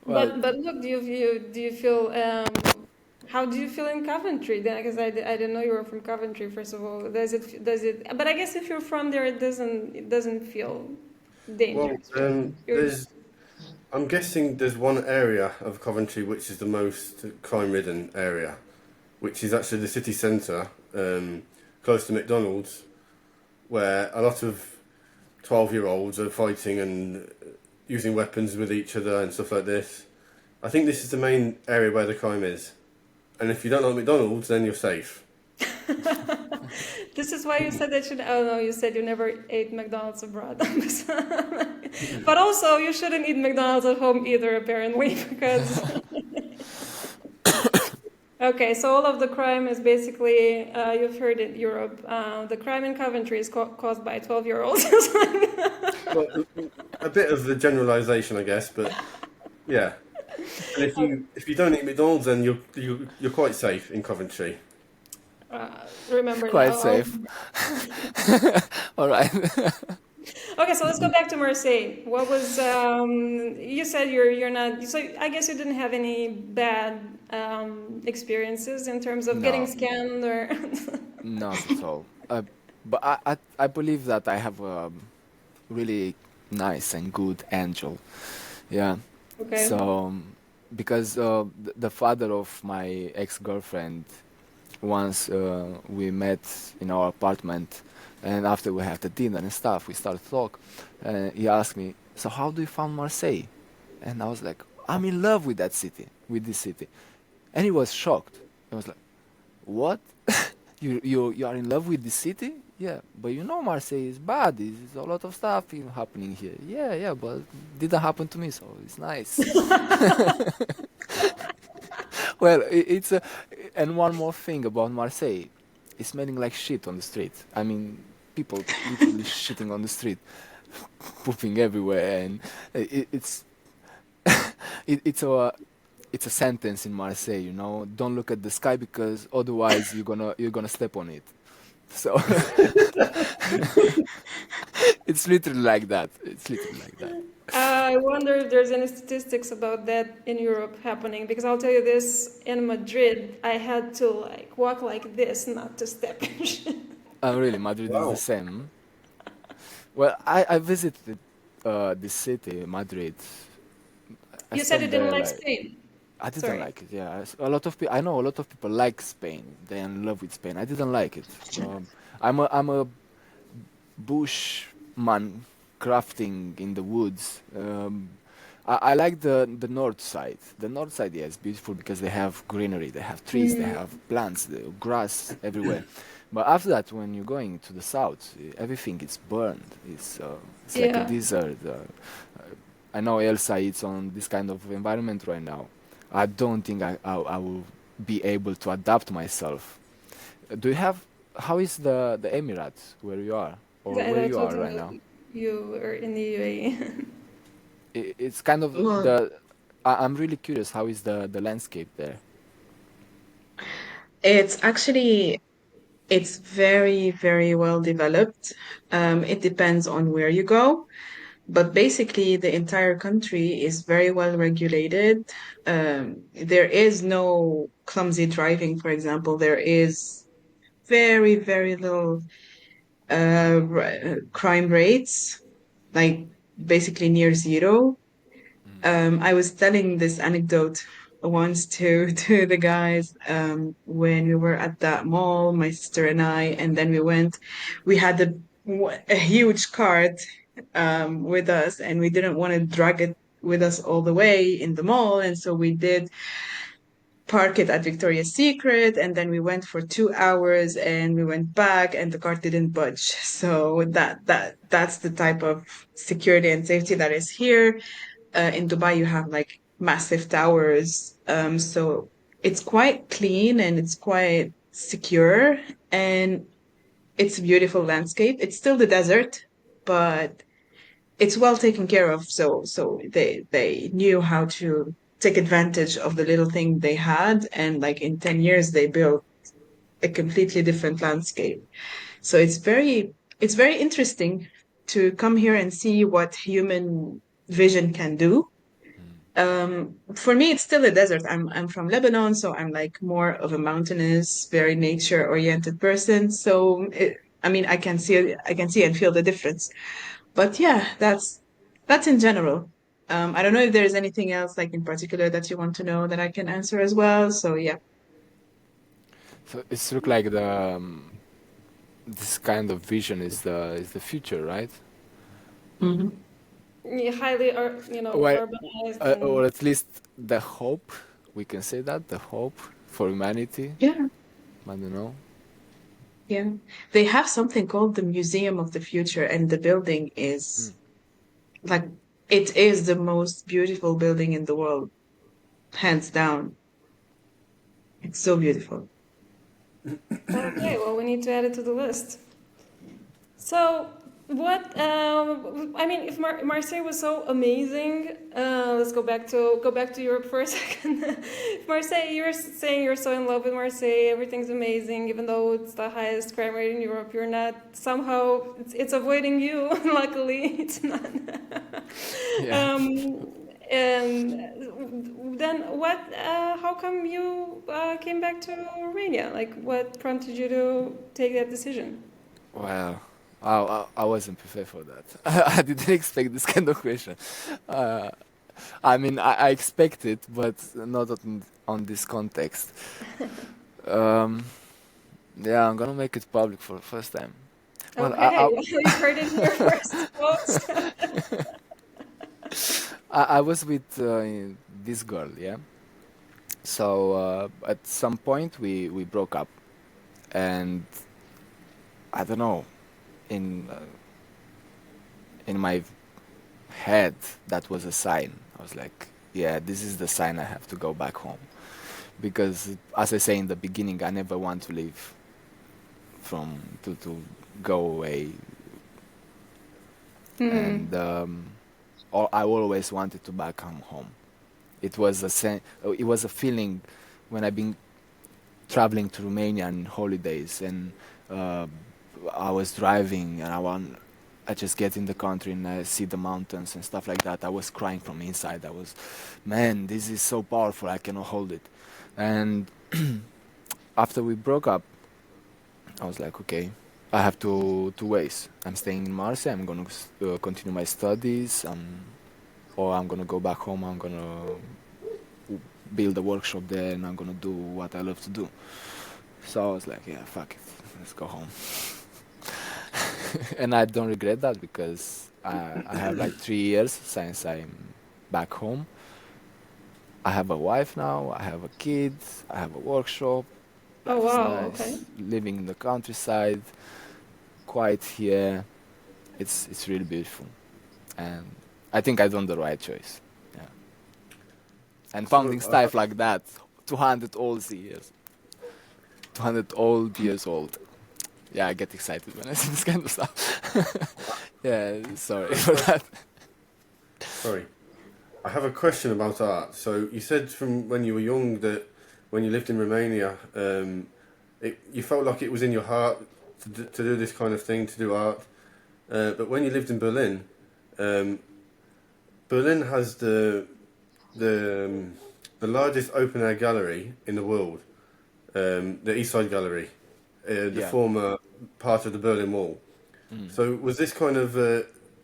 but look, do you feel how do you feel in Coventry then? Because I didn't know you were from Coventry. First of all, does it? But I guess if you're from there, it doesn't feel dangerous. Well, I'm guessing there's one area of Coventry which is the most crime-ridden area, which is actually the city centre, close to McDonald's, where a lot of 12-year-olds are fighting and using weapons with each other and stuff like this. I think this is the main area where the crime is. And if you don't like McDonald's, then you're safe. This is why you said that you. Oh no, you said you never ate McDonald's abroad. But also, you shouldn't eat McDonald's at home either, apparently, because. Okay, so all of the crime is basically, you've heard it, Europe. The crime in Coventry is caused by 12-year-olds. Well, a bit of the generalisation, I guess, but yeah. And if you don't eat McDonald's, then you're quite safe in Coventry. Remember that. Quite safe. All right. Okay, so let's go back to Marseille. What was you said you're not, so I guess you didn't have any bad experiences in terms of getting No, scammed or not at all. But I believe that I have a really nice and good angel. Yeah. okay. So because the father of my ex-girlfriend, once we met in our apartment, and after we had the dinner and stuff, we started to talk. He asked me, "So how do you found Marseille?" And I was like, "I'm in love with that city, with this city." And he was shocked. He was like, "What? You are in love with this city? Yeah, but you know Marseille is bad. There's a lot of stuff happening here. Yeah, yeah, but didn't happen to me, so it's nice." Well, it's a, and one more thing about Marseille, it's smelling like shit on the street. I mean, people literally shitting on the street, pooping everywhere, and it's it's a sentence in Marseille. You know, don't look at the sky because otherwise you're gonna step on it. So it's literally like that. It's literally like that. I wonder if there's any statistics about that in Europe happening, because I'll tell you this, in Madrid, I had to like walk like this not to step in shit. Really, Madrid is the Wow. same. Well, I visited this city, Madrid. I You said you spent didn't there like like Spain. I didn't Sorry. like it. Yeah, a lot of people. I know a lot of people like Spain. They're in love with Spain. I didn't like it. I'm a bushman crafting in the woods. I like the north side. The north side, yeah, is beautiful because they have greenery, they have trees, they have plants, the grass everywhere. But after that, when you're going to the south, everything is burned. It's like a Yeah. desert. I know Elsa is on this kind of environment right now. I don't think I will be able to adapt myself. Do you have? How is the Emirates where you are or And where I you told are you right now? you were in the UAE. It's kind of Well, the. I'm really curious. How is the landscape there? it's actually it's very, very well developed. It depends on where you go, but basically the entire country is very well regulated. There is no clumsy driving, for example. There is very, very little crime rates, like basically near zero. I was telling this anecdote once to to the guys when we were at that mall, my sister and I, and then we went. We had a huge cart with us, and we didn't want to drag it with us all the way in the mall, and so we did park it at Victoria's Secret, and then we went for 2 hours, and we went back, and the cart didn't budge. So that's the type of security and safety that is here. In Dubai, you have like massive towers. So it's quite clean and it's quite secure and it's a beautiful landscape. It's still the desert, but it's well taken care of. So they knew how to take advantage of the little thing they had, and like in 10 years they built a completely different landscape. So it's very interesting to come here and see what human vision can do. For me, it's still a desert. I'm from Lebanon, so I'm like more of a mountainous, very nature-oriented person. So I mean, I can see and feel the difference. But yeah, that's in general. I don't know if there's anything else like in particular that you want to know that I can answer as well. So yeah. So it's look like this kind of vision is the future, right? Mhm. Yeah, highly, Well, urbanized or and at least the hope. We can say that the hope for humanity. Yeah. I don't know. Yeah. They have something called the Museum of the Future, and the building is like it is the most beautiful building in the world, hands down. It's so beautiful. Okay, well, we need to add it to the list. So, what? I mean, if Marseille was so amazing, let's go back to Europe for a second. Marseille, you're saying you're so in love with Marseille. Everything's amazing, even though it's the highest crime rate in Europe. You're not somehow it's avoiding you. Luckily, it's not. Yeah. And then what? How come you came back to Romania? Like, what prompted you to take that decision? Well, I wasn't prepared for that. I didn't expect this kind of question. Uh, I mean, I expect it, but not on this context. Um, yeah, I'm gonna make it public for the first time. Well, Okay, well, you heard it here first, folks. I was with this girl, yeah. So at some point we broke up, and I don't know, in in my head that was a sign. I was like, yeah, this is the sign I have to go back home because, as I say in the beginning, I never want to leave from to go away, and I always wanted to back home. It was it was a feeling when I've been traveling to Romania on holidays, and uh, I was driving, and I just get in the country and I see the mountains and stuff like that. I was crying from inside. I was, man, this is so powerful. I cannot hold it. And after we broke up, I was like, okay, I have two ways. I'm staying in Marseille. I'm gonna continue my studies, or I'm gonna go back home. I'm gonna build a workshop there, and I'm gonna do what I love to do. So I was like, yeah, fuck it, let's go home. And I don't regret that because I have like 3 years since I'm back home. I have a wife now, I have a kid, I have a workshop. Oh Life is wow, okay. nice. Living in the countryside, quiet here. It's really beautiful, and I think I done the right choice. Yeah, and So founding stuff like that, 200 old years, 200 old years old. Yeah, I get excited when I see this kind of stuff. Yeah, sorry I have a for that. sorry, I have a question about art. So you said from when you were young that when you lived in Romania, you felt like it was in your heart to do this kind of thing, to do art. But when you lived in Berlin, um, Berlin has the largest open air gallery in the world, the East Side Gallery, the Yeah. former part of the Berlin Wall. So was this kind of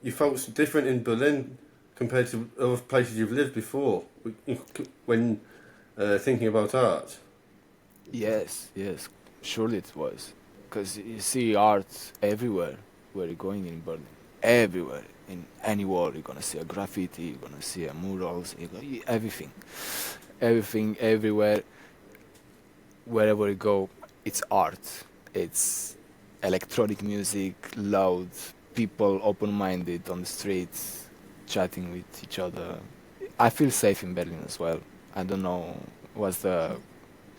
you felt different in Berlin compared to other places you've lived before when thinking about art? Yes, yes, surely it was. Because you see art everywhere where you're going in Berlin. Everywhere. In any wall, you're gonna see a graffiti, you're gonna see a murals, everything. Everything, everywhere, wherever you go, it's art. It's electronic music, loud, people open-minded on the streets, chatting with each other. I feel safe in Berlin as well. I don't know what's the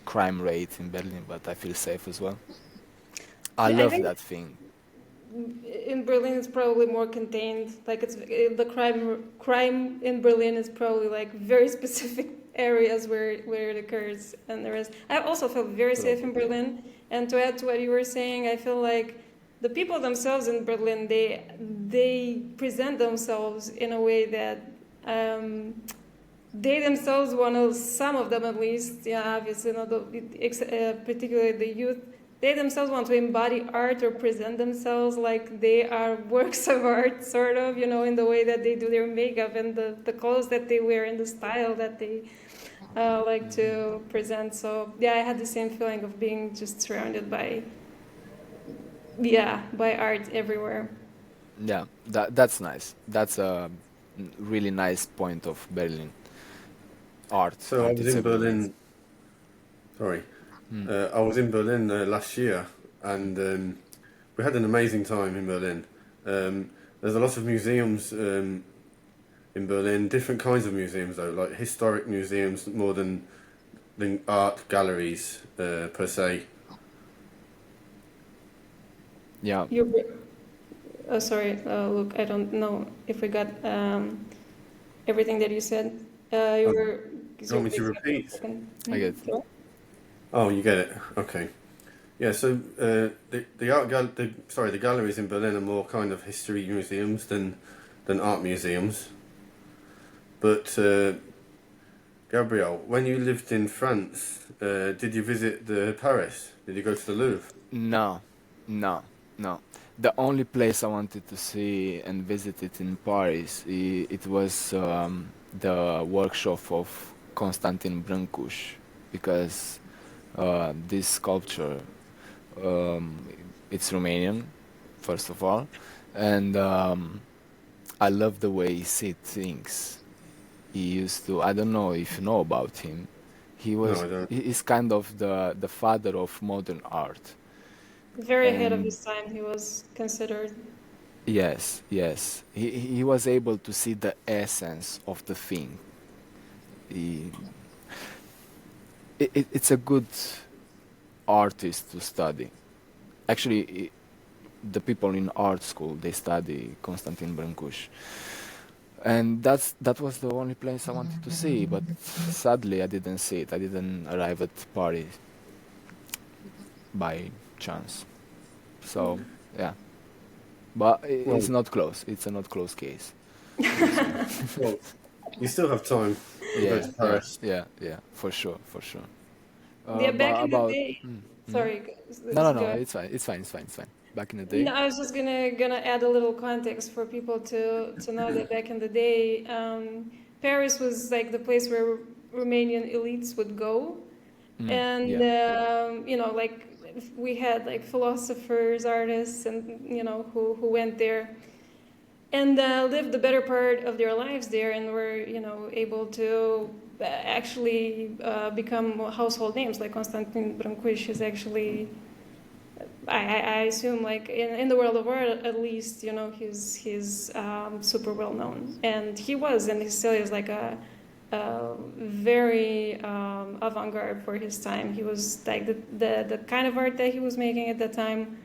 crime rate in Berlin, but I feel safe as well. I I love think that thing. in Berlin it's probably more contained. Like the crime in Berlin is probably like very specific areas where it occurs, and the rest. I also feel very safe in Probably. Berlin. And to add to what you were saying, I feel like the people themselves in Berlin they present themselves in a way that. They themselves want to, some of them at least, yeah, obviously not particularly the youth, they themselves want to embody art or present themselves like they are works of art, sort of, in the way that they do their makeup and the clothes that they wear and the style that they like to present. So, yeah, I had the same feeling of being just surrounded by art everywhere. Yeah, that's nice. That's a really nice point of Berlin. Art, So I art, was it's in everywhere. Berlin. Sorry, I was in Berlin last year, and we had an amazing time in Berlin. There's a lot of museums in Berlin, different kinds of museums though, like historic museums more than art galleries per se. Yeah. You, sorry, look, I don't know if we got everything that you said. You Um, were. you want me to repeat? I get. Oh, you get it. Okay. Yeah. So the galleries in Berlin are more kind of history museums than art museums. But Gabriel, when you lived in France, did you visit Paris? Did you go to the Louvre? No, no, no. The only place I wanted to see and visit it in Paris, it was the workshop of Constantin Brâncuș, because this sculpture, um, it's Romanian, first of all, and I love the way he sees things. He used to, I don't know if you know about him. No, I don't. He's kind of the father of modern art. Very ahead of And his time, he was considered. yes, yes, he was able to see the essence of the thing. He, it's a good artist to study. Actually, the people in art school, they study Constantin Brâncuș. And that was the only place I wanted to see, but sadly I didn't see it. I didn't arrive at Paris by chance. So yeah, but it's Well, not close. It's a not close case. well, you still have time to go Yeah, to yeah, Paris. yeah, for sure, for sure. Yeah, back But in the about day. mm, mm. Sorry, No, no, go no. ahead. It's fine. It's fine. It's fine. It's fine. Back in the No, day. I was just gonna add a little context for people to know that back in the day, Paris was like the place where Romanian elites would go, and Yeah. like we had like philosophers, artists, and who went there and lived the better part of their lives there, and were able to actually become household names. Like Constantin Brâncuș is actually. I assume, like in the world of art, at least, he's super well known, and he was, and he still is, like a very avant-garde for his time. He was like the kind of art that he was making at that time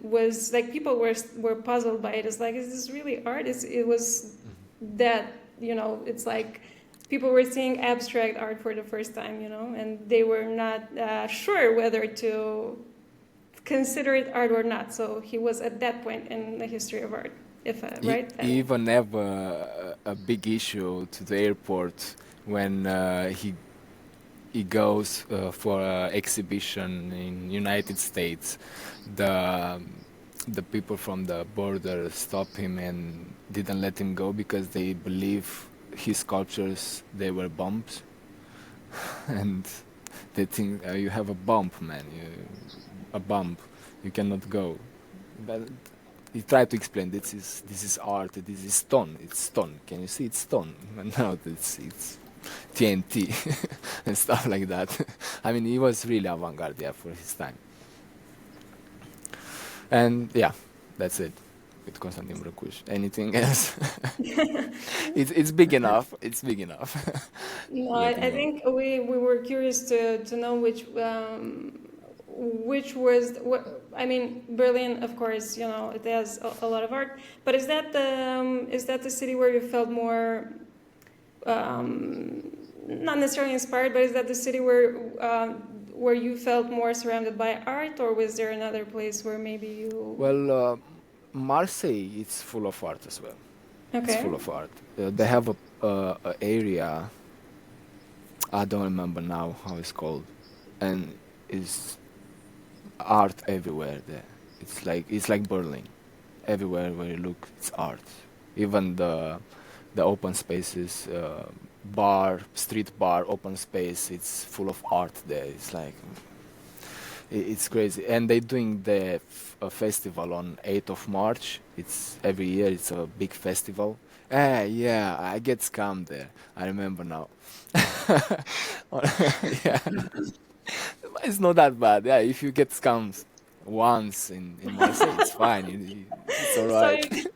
was like people were puzzled by it. It's like, is this really art? It was that it's like people were seeing abstract art for the first time, and they were not sure whether to consider it art or not. So he was at that point in the history of art, if right? He even have a big issue to the airport when he goes for an exhibition in United States. The the people from the border stopped him and didn't let him go because they believe his sculptures, they were bombs, and they think you have a bump, man, a bump, you cannot go. But he tried to explain this is art, this is stone, it's stone. Can you see it's stone? No, it's TNT and stuff like that. I mean, he was really avant-garde, yeah, for his time. And yeah, that's it with Constantin Brâncuș. Anything else? It's big enough. It's big enough. No, Let him I go. think we were curious to know which was what. I mean, Berlin, of course, it has a lot of art. But is that the city where you felt more, not necessarily inspired, but is that the city where you felt more surrounded by art, or was there another place where maybe you? Well, Marseille, it's full of art as well. It's Okay. full of art. They have a area. I don't remember now how it's called, and it's art everywhere there. It's like Berlin. Everywhere where you look, it's art. Even the open spaces, street bar, open space. It's full of art there. It's like it's crazy. And they're doing a festival on 8th of March. It's every year. It's a big festival. Yeah, I get scammed there. I remember now. Yeah. It's not that bad. Yeah, if you get scammed once in Marseille, it's fine. It's all So right.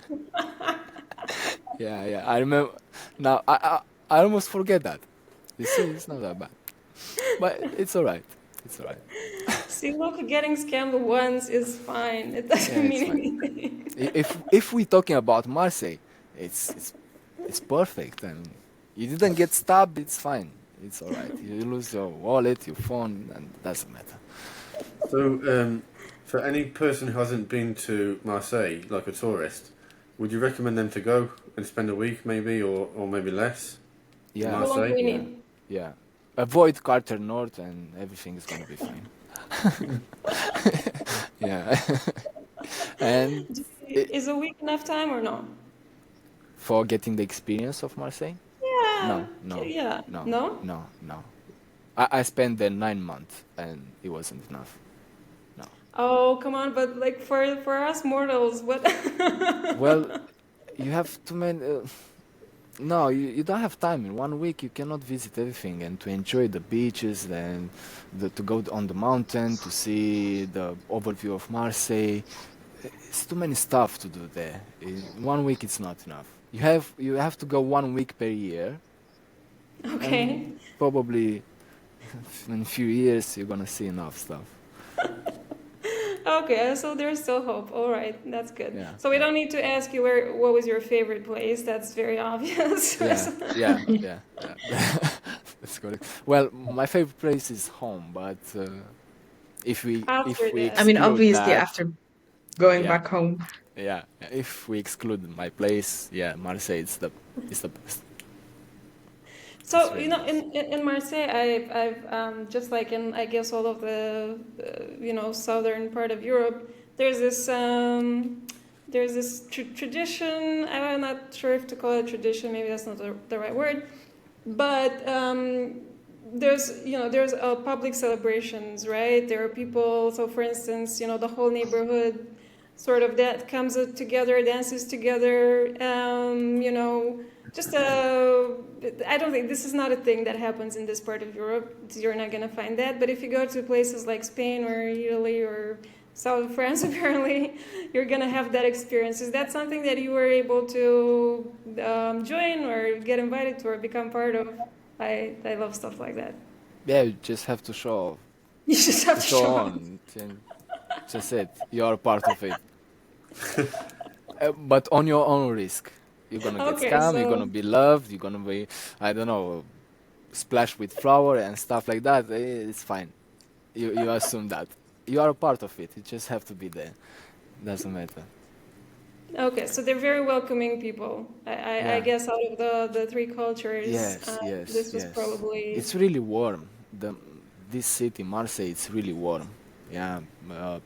Yeah, yeah. I remember. Now I almost forget that. You see, it's not that bad, but it's all right. It's all right. see, look, getting scammed once is fine. It Yeah, doesn't it's mean fine. anything. If we're talking about Marseille, it's perfect. I mean, you didn't get stabbed. It's fine. It's all right. You lose your wallet, your phone, and doesn't matter. So, for any person who hasn't been to Marseille, like a tourist, would you recommend them to go and spend a week, maybe, or maybe less in Yeah, How long do Marseille? we yeah, need? yeah. Avoid Carter North, and everything is gonna be fine. Yeah, and it, Is a week enough time or no? for getting the experience of Marseille, Yeah, no, no, yeah. no, No? no, no. I spent there 9 months, and it wasn't enough. No. Oh, come on, but like for us mortals, what? Well, you have too many. No, you don't have time. In 1 week, you cannot visit everything and to enjoy the beaches and to go on the mountain to see the overview of Marseille. It's too many stuff to do there. In 1 week, it's not enough. You have to go 1 week per year, Okay. and probably in a few years you're gonna see enough stuff. Okay, so there's still hope. All right, that's good. Yeah, So we yeah, don't need to ask you what was your favorite place. That's very obvious. yeah, yeah, yeah, yeah. That's correct. Well, my favorite place is home, but if we After if we I that. mean, exclude obviously, that, after going yeah, back home. yeah, if we exclude my place, yeah, Marseille is the best. It's So, really nice. in Marseille, I've just like in, I guess, all of the, southern part of Europe, there's this tradition. I'm not sure if to call it tradition, maybe that's not the right word, but there's public celebrations, right? There are people. So, for instance, the whole neighborhood sort of that comes together, dances together. Just I don't think this is not a thing that happens in this part of Europe. You're not going to find that. But if you go to places like Spain or Italy or south of France, apparently, you're going to have that experience. Is that something that you were able to join or get invited to or become part of? I love stuff like that. Yeah, you just have to show You just have to to show show up. on, and just it. You are part of it. But on your own risk. You're gonna get Okay, scammed, you're gonna so be loved, you're gonna be, I don't know, splashed with flour and stuff like that. It's fine. You assume that. You are a part of it. You just have to be there. Doesn't matter. okay, so they're very welcoming people. I Yeah. guess out of the three cultures, Yes, yes, this was yes. probably. It's really warm. This city, Marseille, it's really warm. Yeah. Uh,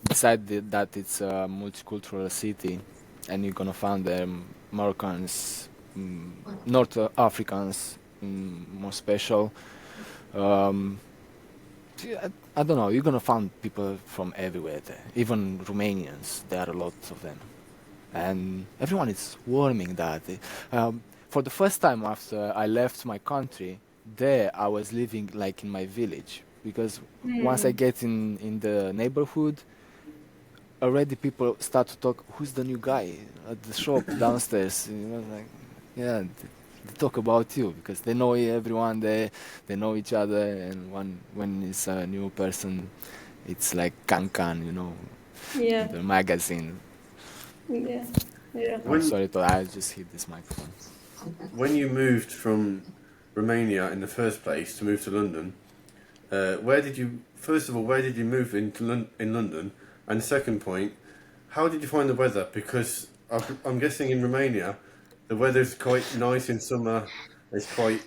that, it's a multicultural city, and you're gonna find there Moroccans, North Africans, more special. Um, yeah, I don't know. You're gonna find people from everywhere there. Even Romanians. There are a lot of them, and everyone is warming that. For the first time after I left my country, there I was living like in my village because once I Hmm. get in the neighborhood, already people start to talk. Who's the new guy at the shop downstairs? Like, yeah, they talk about you because they know everyone. They know each other, and when it's a new person, it's like can, in Yeah, the magazine. yeah, yeah. I'm When sorry, I just hit this microphone. when you moved from Romania in the first place to move to London, where did you first of all where did you move in London? And second point, how did you find the weather? Because I'm guessing in Romania, the weather's quite nice in summer. It's quite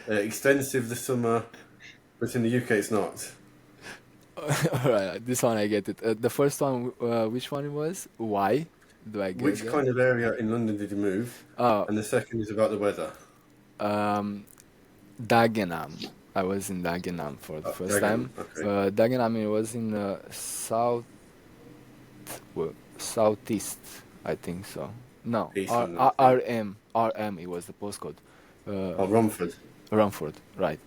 extensive this summer, but in the UK it's not. All right, this one I get it. The first one, which one it was? Why do I get Which that? kind of area in London did you move? Uh, And the second is about the weather. um, Dagenham. I was in Dagenham for the first Dagenham, time. okay. Dagenham, it was in southeast, I think so. No, East London, okay. RM, it was the postcode. Uh, Oh, Romford. Rumford, right.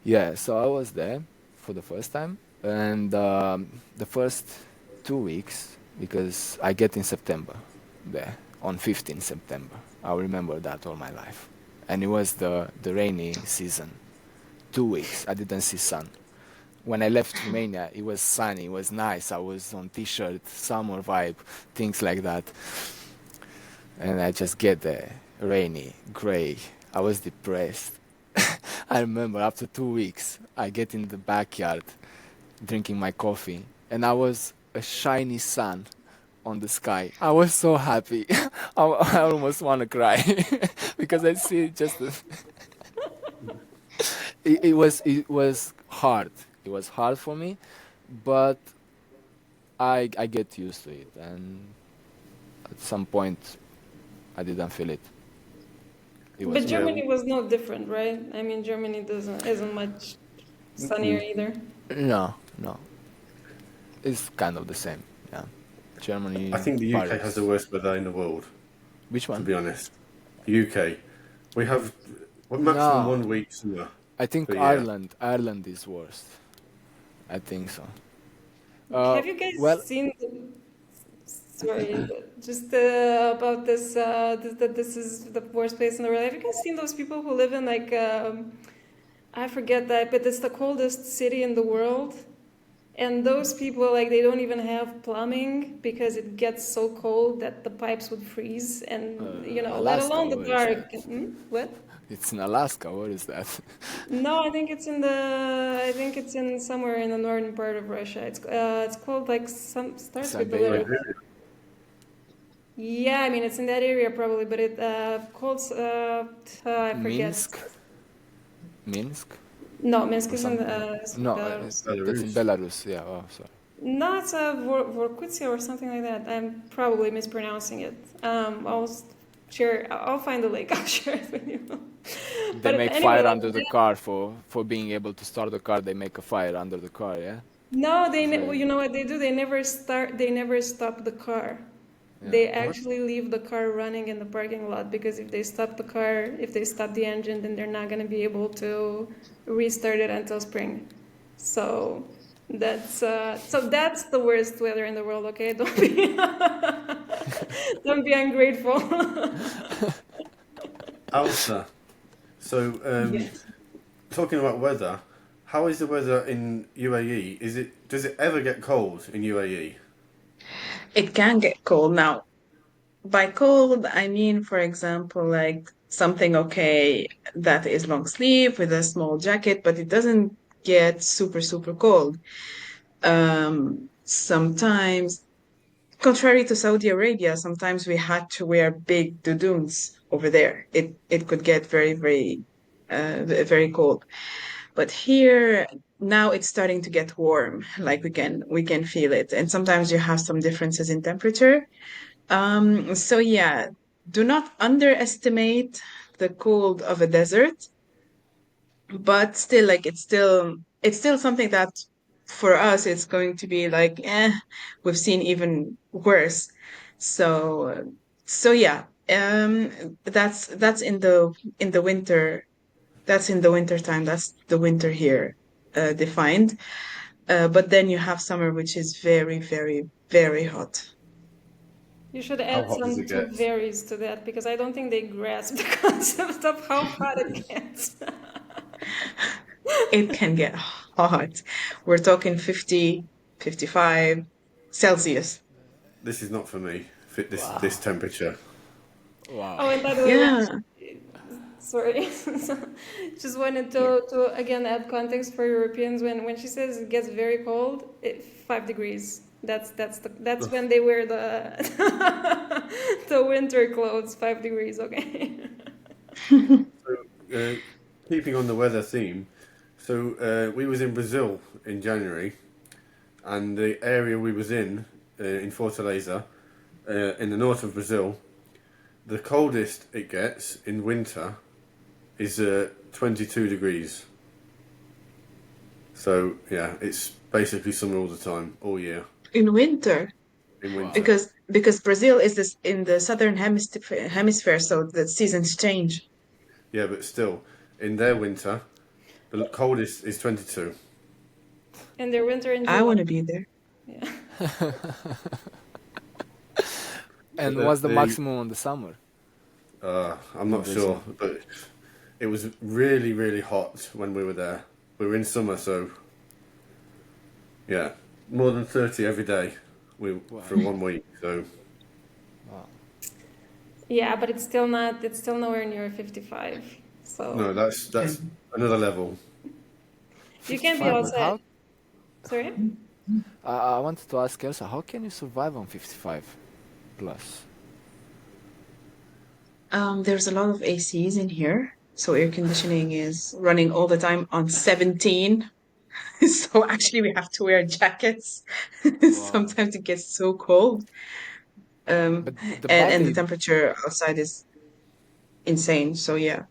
Yeah, so I was there. for the first time, and the first 2 weeks, because I get in September there on 15 September. I'll remember that all my life, and it was the rainy season. 2 weeks I didn't see sun. When I left Romania, it was sunny, it was nice. I was on t-shirt, summer vibe, things like that. And I just get there, rainy, gray. I was depressed. I remember after 2 weeks, I get in the backyard, drinking my coffee, and I was a shiny sun on the sky. I was so happy. I almost want to cry because I see just it was hard. It was hard for me, but I get used to it, and at some point I didn't feel it. It But was Yeah, good. Germany was no different, right? I mean, Germany doesn't isn't much sunnier mm-mm. either. No, no, it's kind of the same. Yeah, I Germany, think the UK has the Paris. worst weather in the world, Which to one? be honest. The UK. We have maximum No, 1 week summer I think per year. Ireland. Ireland is worst. I think so. Have you guys Well, seen? Sorry, just about this, that this is the worst place in the world. Have you guys seen those people who live in like I forget that, but it's the coldest city in the world. And those people, like, they don't even have plumbing because it gets so cold that the pipes would freeze, and let Alaska. alone the Where is dark. that? What? It's in Alaska. Where is that? No, I think it's in I think it's in somewhere in the northern part of Russia. It's called like some starts with the letter. Siberia. Siberia. Yeah, I mean it's in that area probably, but it called I forget. Minsk. Minsk No, Minsk or is in something. No, Belarus. that's in Belarus. Belarus. Yeah. Oh, sorry. No, it's Vorkutsia or something like that. I'm probably mispronouncing it. I'll find the link. I'll share it with you. They But make anyway, fire like under the car for being able to start the car. They make a fire under the car. Yeah. no, well, Very. you know what they do? They never start. They never stop the car. Yeah. They What? actually leave the car running in the parking lot because if they stop the car, if they stop the engine, then they're not going to be able to restart it until spring. So that's the worst weather in the world. Okay, don't be don't be ungrateful. Alsa. So, Yes. talking about weather, how is the weather in UAE? Does it ever get cold in UAE? It can get cold. Now, by cold, I mean, for example, like something okay that is long sleeve with a small jacket, but it doesn't get super, super cold. Sometimes, contrary to Saudi Arabia, sometimes we had to wear big duduns over there. It could get very, very, very cold. But here now it's starting to get warm. Like we can feel it, and sometimes you have some differences in temperature. So yeah, do not underestimate the cold of a desert, but still, like it's still something that for us it's going to be like, we've seen even worse. So so yeah, that's in the winter. That's in the winter time. That's the winter here, defined. But then you have summer, which is very, very, very hot. You should How add hot does some it two get? varies to that because I don't think they grasp the concept of how hot it gets. It can get hot. We're talking 50, 55 Celsius. This is not for me. Fit this Wow. temperature. Wow. Oh, and by the way, Yeah. sorry. Just wanted Yeah. to again add context for Europeans when she says it gets very cold, 5 degrees. That's when they wear the the winter clothes. 5 degrees, okay. So, keeping on the weather theme, so we was in Brazil in January, and the area we was in Fortaleza, in the north of Brazil, the coldest it gets in winter is 22 degrees. So yeah, it's basically summer all the time, all year In winter, in Wow. winter. because Brazil is this in the southern hemisphere, so the seasons change. Yeah, but still, in their winter, the coldest is 22. and their winter in I want July. to be there. Yeah. And The, what's the the maximum on the summer I'm in not sure, Brazil? but it was really, really hot when we were there. We were in summer, so yeah, more than 30 every day. For Wow. 1 week. So Wow. Yeah, but it's still not. It's still nowhere near 55. So no, that's And another level. you can be 55, but outside. how? Sorry. I wanted to ask Elsa, how can you survive on 55 plus? there's a lot of ACs in here, so air conditioning is running all the time on 17. So actually, we have to wear jackets. Wow. Sometimes it gets so cold. But Um, the and the body, temperature outside is insane. So yeah.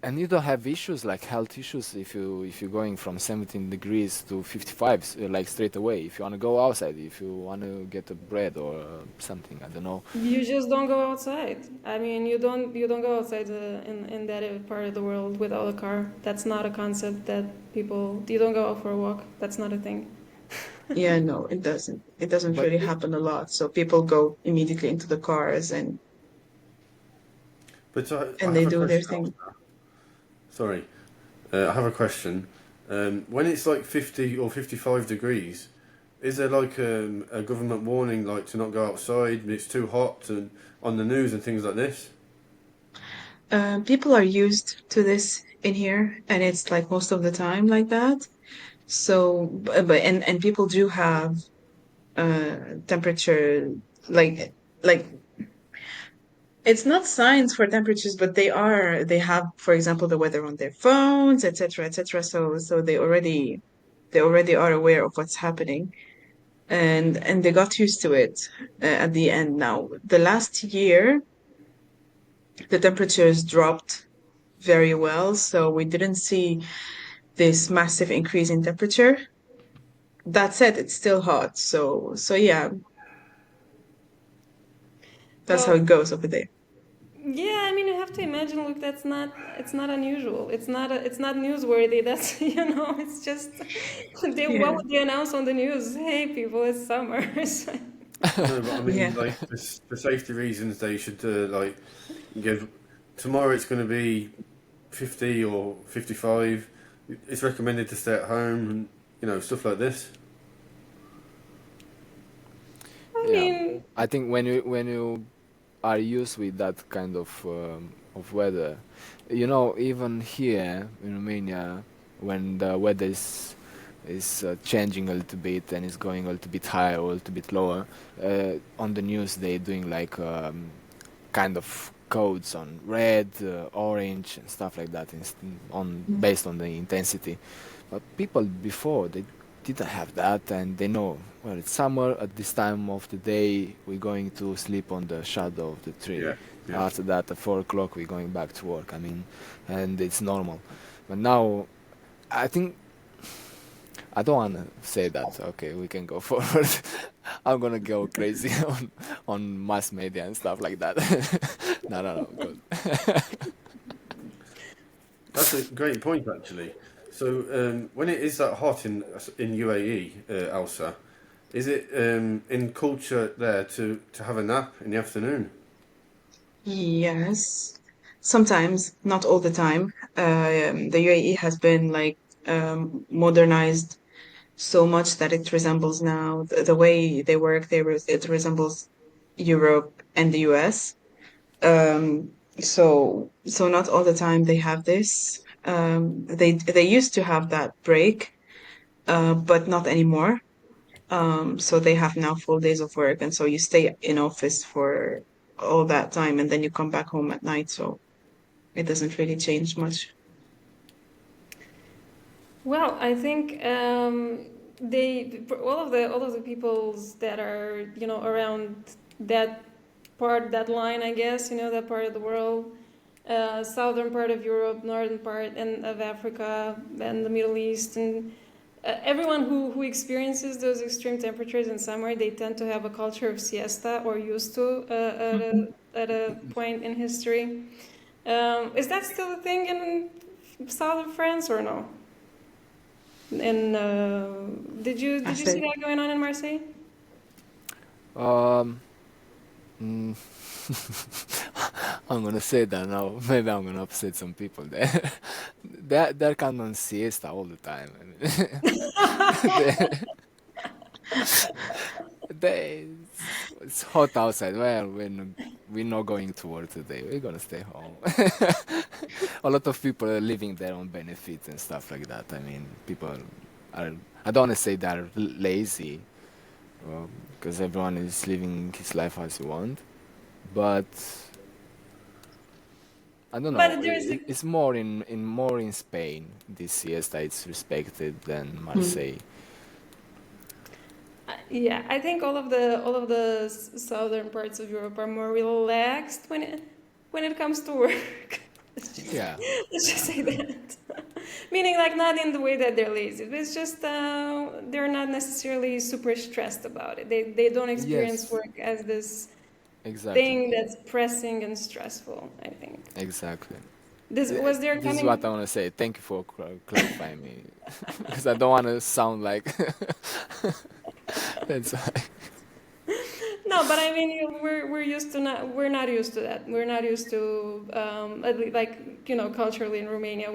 and you don't have issues like health issues if you're going from 17 degrees to 55 like straight away. If you want to go outside, if you want to get a bread or something, I don't know. You just don't go outside. I mean, you don't go outside in that part of the world without a car. That's not a concept that people. You don't go out for a walk. That's not a thing. Yeah, no, it doesn't. It doesn't But really happen a lot. So people go immediately into the cars and But I they have a do their question. thing. Sorry, I have a question. When it's like 50 or 55 degrees, is there like a government warning, like to not go outside? It's too hot, and on the news and things like this. People are used to this in here, and it's like most of the time like that. So, but and people do have temperature like like it's not signs for temperatures, but they have, for example, the weather on their phones, etc., etc. So they already are aware of what's happening, and they got used to it at the end. Now, the last year, the temperatures dropped very well, so we didn't see this massive increase in temperature. That said, it's still hot, so yeah, that's how Well, it goes over there. yeah. I mean, you have to imagine. Look, that's not. It's not unusual. It's not. It's not newsworthy. That's It's just. What Yeah, would they announce on the news? Hey, people, it's summer. No, but I yeah. mean, like for safety reasons, they should like give. Tomorrow it's going to be 50 or 55. It's recommended to stay at home, and stuff like this. I yeah, mean, I think when you are used with that kind of weather, even here in Romania, when the weather is changing a little bit and is going a little bit higher or a little bit lower, on the news they're doing like kind of codes on red, orange, and stuff like that, on based on the intensity. But people before they didn't have that, and they know well it's summer at this time of the day. We're going to sleep on the shadow of the tree. Yeah, yeah. After that, at 4 o'clock, we're going back to work. I mean, and it's normal. But now, I think I don't want to say that. Okay, we can go forward. I'm gonna go crazy on mass media and stuff like that. No, no, no. That's a great point, actually. So, when it is that hot in UAE, Elsa, is it in culture there to have a nap in the afternoon? Yes, sometimes, not all the time. The UAE has been like modernized so much that it resembles now the way they work. It resembles Europe and the US. So not all the time they have this. They used to have that break, but not anymore. So they have now full days of work, and so you stay in office for all that time, and then you come back home at night. So it doesn't really change much. well, I think all of the peoples that are around that that line, I guess, that part of the world, southern part of Europe, northern part and of Africa, and the Middle East, and everyone who experiences those extreme temperatures in summer, they tend to have a culture of siesta, or used to Mhm. at a point in history. Is that still a thing in southern France or no? And did you see Marseille. that going on in Marseille? Um, mm, I'm gonna say that now. Maybe I'm gonna upset some people there. They're kind of on siesta all the time. I mean, they, it's hot outside. Well, we're not going to work today. We're gonna stay home. A lot of people are living their own benefits and stuff like that. I mean, people are. I don't want to say they're lazy, because everyone is living his life as he want. But I don't know. But there's a It's more in Spain this siesta. It's respected than Mm. Marseille. Yeah, I think all of the southern parts of Europe are more relaxed when it comes to work. Let's just Yeah, let's just yeah, say that. Meaning, like, not in the way that they're lazy. It's just they're not necessarily super stressed about it. They don't experience yes, work as this exactly. thing that's pressing and stressful, I think. Exactly. This was there This is what I coming. want to say. Thank you for clarifying me, because I don't want to sound like that's why. No, but I mean, we're used to not we're not used to that. We're not used to like, culturally in Romania,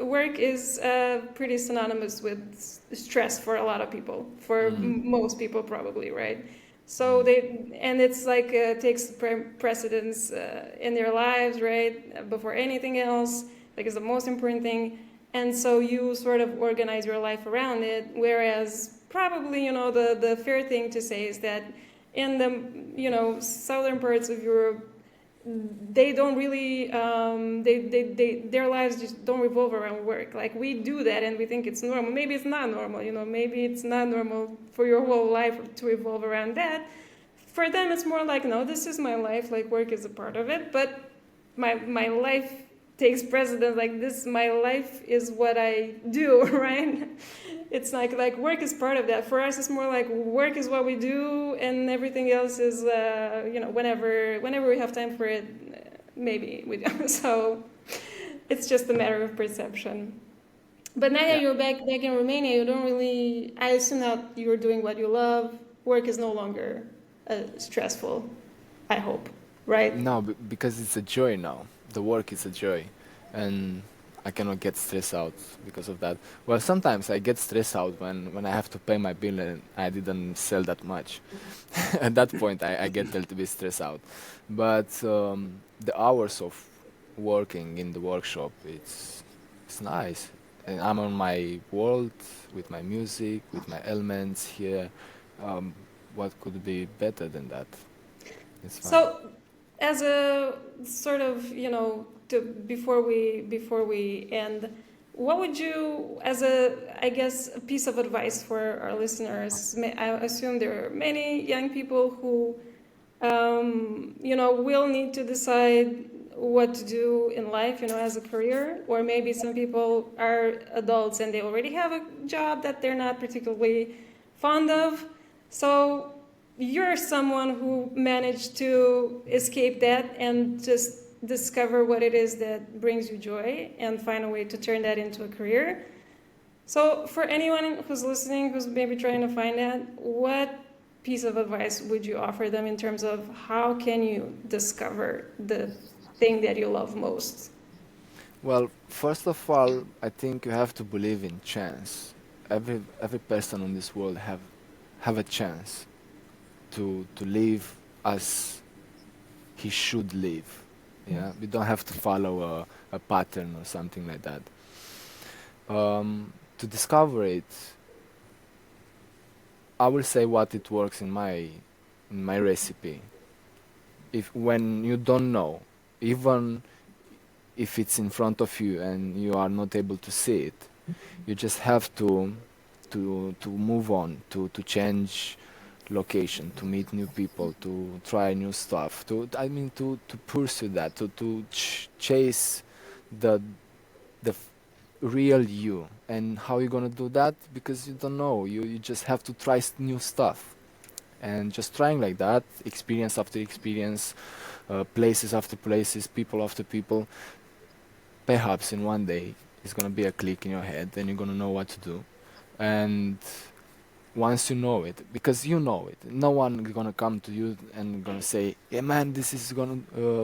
work is pretty synonymous with stress for a lot of people, for Mm, most people probably, right? So mm, it's like takes precedence in their lives, right, before anything else. Like, it's the most important thing, and so you sort of organize your life around it. Whereas probably, the fair thing to say is that in the southern parts of Europe, they don't really their lives just don't revolve around work. Like, we do that and we think it's normal. Maybe it's not normal. Maybe it's not normal for your whole life to revolve around that. For them, it's more like, no, this is my life. Like, work is a part of it, but my life takes precedence. Like, this, my life is what I do, right? It's like work is part of that. For us, it's more like work is what we do, and everything else is whenever we have time for it, maybe we do. So it's just a matter of perception. But now that yeah. you're back in Romania, you don't really. I assume that you're doing what you love. Work is no longer stressful. I hope, right? No, because it's a joy now. The work is a joy, and I cannot get stressed out because of that. Well, sometimes I get stressed out when I have to pay my bill and I didn't sell that much. At that point, I get a little bit stressed out. But the hours of working in the workshop, it's nice. And I'm on my world with my music, with my elements here. Um, what could be better than that? It's fine. So, as a sort of, before we end, what would you, as I guess, a piece of advice for our listeners? I assume there are many young people who, will need to decide what to do in life, as a career, or maybe some people are adults and they already have a job that they're not particularly fond of. So you're someone who managed to escape that and just discover what it is that brings you joy and find a way to turn that into a career. So, for anyone who's listening, who's maybe trying to find that, what piece of advice would you offer them in terms of how can you discover the thing that you love most? Well, first of all, I think you have to believe in chance. Every person in this world have a chance to live as he should live. Yeah, we don't have to follow a pattern or something like that. To discover it, I will say what it works in my recipe. If when you don't know, even if it's in front of you and you are not able to see it, you just have to move on, to change location, to meet new people, to try new stuff, to pursue that, to chase the the real you. And how you gonna do that? Because you don't know. You just have to try new stuff, and just trying like that, experience after experience, places after places, people after people. Perhaps in one day It's gonna be a click in your head, and you're gonna know what to do. And once you know it, because you know it, no one is gonna come to you and gonna say, "Yeah, man, this is gonna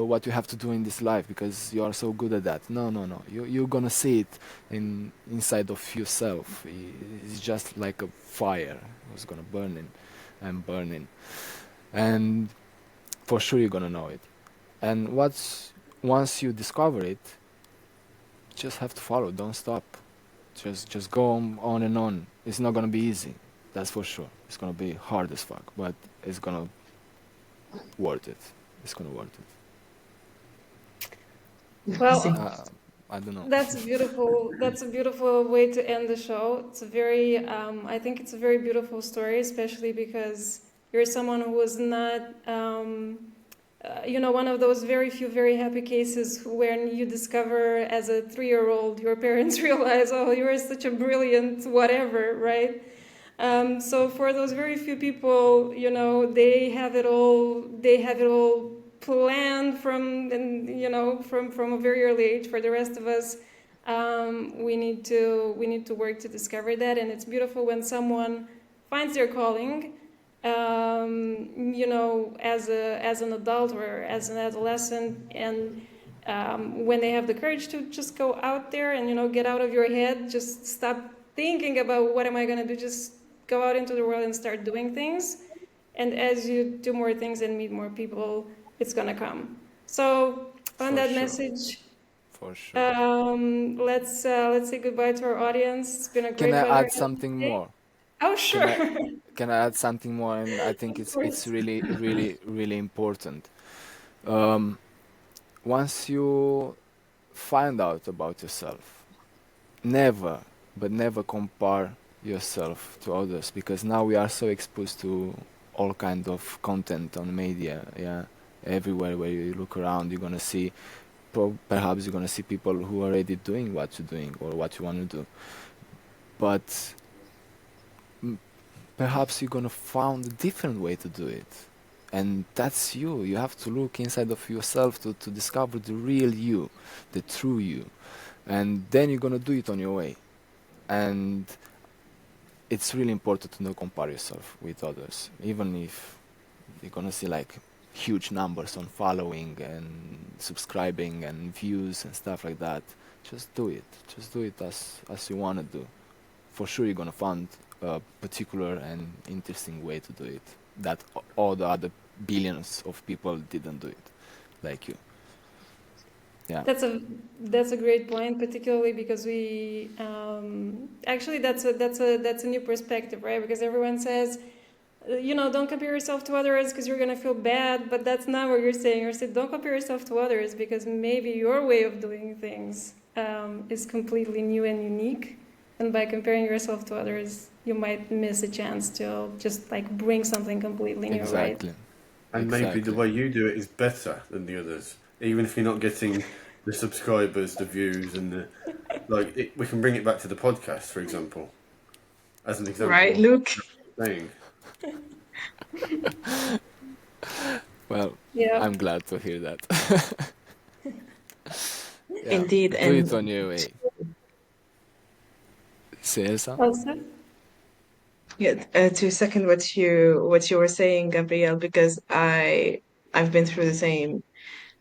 what you have to do in this life because you are so good at that." No, no, no. You're gonna see it inside of yourself. It's just like a fire. It's gonna burning and burning, and for sure you're gonna know it. And once you discover it, you just have to follow. Don't stop. Just go on and on. It's not gonna be easy, that's for sure. It's gonna be hard as fuck, but it's gonna worth it. It's gonna worth Well, it. Amazing. I don't know. that's beautiful. That's a beautiful way to end the show. It's a very, I think it's a very beautiful story, especially because you're someone who was not, one of those very few very happy cases when you discover as a 3-year-old your parents realize, oh, you're such a brilliant whatever, right? So for those very few people, they have it all. They have it all planned from a very early age. For the rest of us, we need to work to discover that, and it's beautiful when someone finds their calling. As an adult or as an adolescent, and when they have the courage to just go out there and get out of your head, just stop thinking about what am I going to do, just go out into the world and start doing things. And as you do more things and meet more people, it's going to come. So on For that sure. message, For sure. let's say goodbye to our audience. It's been a Can great I pleasure add having you something today. more? Oh, Can sure. I can I add something more? And I think Of it's course. really really really important. Um, Once you find out about yourself, never, but never compare yourself to others, because now we are so exposed to all kind of content on media. Yeah, everywhere where you look around, you're gonna see. Perhaps you're gonna see people who are already doing what you're doing or what you want to do, but mm, perhaps you're gonna find a different way to do it, and that's you. You have to look inside of yourself to discover the real you, the true you, and then you're gonna do it on your way. And it's really important to not compare yourself with others, even if you're gonna see like huge numbers on following and subscribing and views and stuff like that. Just do it. Just do it as you wanna do. For sure, you're gonna find a particular and interesting way to do it that all the other billions of people didn't do it, like you. Yeah. That's a great point, particularly because we actually that's a new perspective, right? Because everyone says, don't compare yourself to others because you're gonna feel bad, but that's not what you're saying. You're saying don't compare yourself to others because maybe your way of doing things is completely new and unique, and by comparing yourself to others, you might miss a chance to just like bring something completely new, right? Exactly. And maybe the Exactly. way you do it is better than the others, even if you're not getting the subscribers, the views, and the we can bring it back to the podcast, for example, as an Right, example of what Luke? you're saying. Well, Yeah. I'm glad to hear that. Yeah. Indeed. Do it And on your way. Cesa? Also. yeah, to second what you were saying, Gabriel, because I've been through the same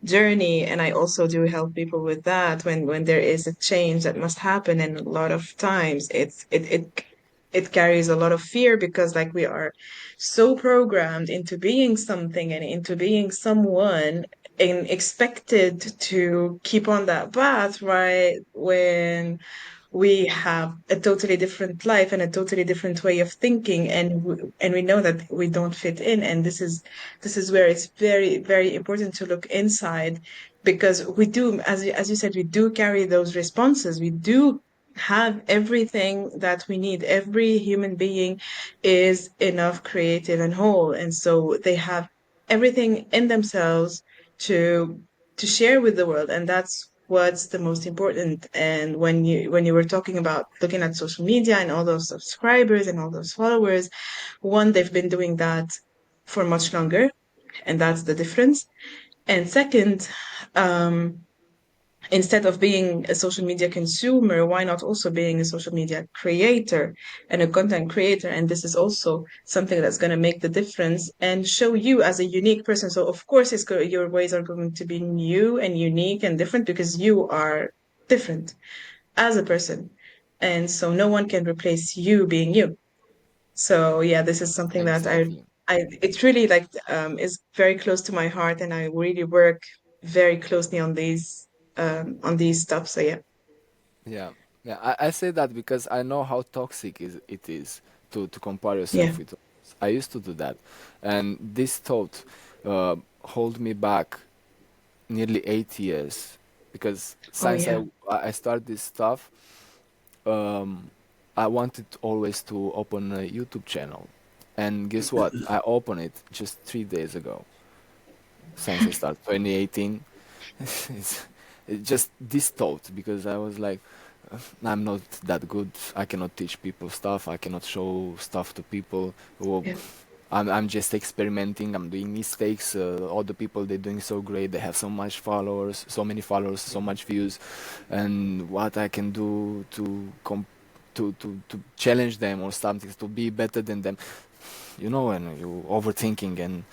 journey, and I also do help people with that when there is a change that must happen, and a lot of times it carries a lot of fear because like we are so programmed into being something and into being someone and expected to keep on that path, right? When we have a totally different life and a totally different way of thinking, and we know that we don't fit in, and this is where it's very very important to look inside, because we do, as you said, we do carry those responses. We do have everything that we need. Every human being is enough, creative, and whole, and so they have everything in themselves to share with the world, and that's what's the most important. And when you were talking about looking at social media and all those subscribers and all those followers, one, they've been doing that for much longer, and that's the difference. And second, um instead of being a social media consumer, why not also being a social media creator and a content creator? And this is also something that's going to make the difference and show you as a unique person. So of course, your ways are going to be new and unique and different because you are different as a person. And so no one can replace you being you. So yeah, this is something that Exactly. it's really like is very close to my heart, and I really work very closely on these stuff. So yeah, Yeah, yeah. I say that because I know how toxic it is to compare yeah. yourself with others. I used to do that, and this thought hold me back nearly 8 years because Oh since yeah. I started this stuff, um, I wanted always to open a YouTube channel, and guess what? I opened it just 3 days ago. Since I started 2018, it's just this thought because I was like, I'm not that good. I cannot teach people stuff. I cannot show stuff to people. Well, Yeah. I'm just experimenting. I'm doing mistakes. All the people they're doing so great. They have so much followers, so many followers, so much views, and what I can do to challenge them or something to be better than them. You know, and you overthinking, and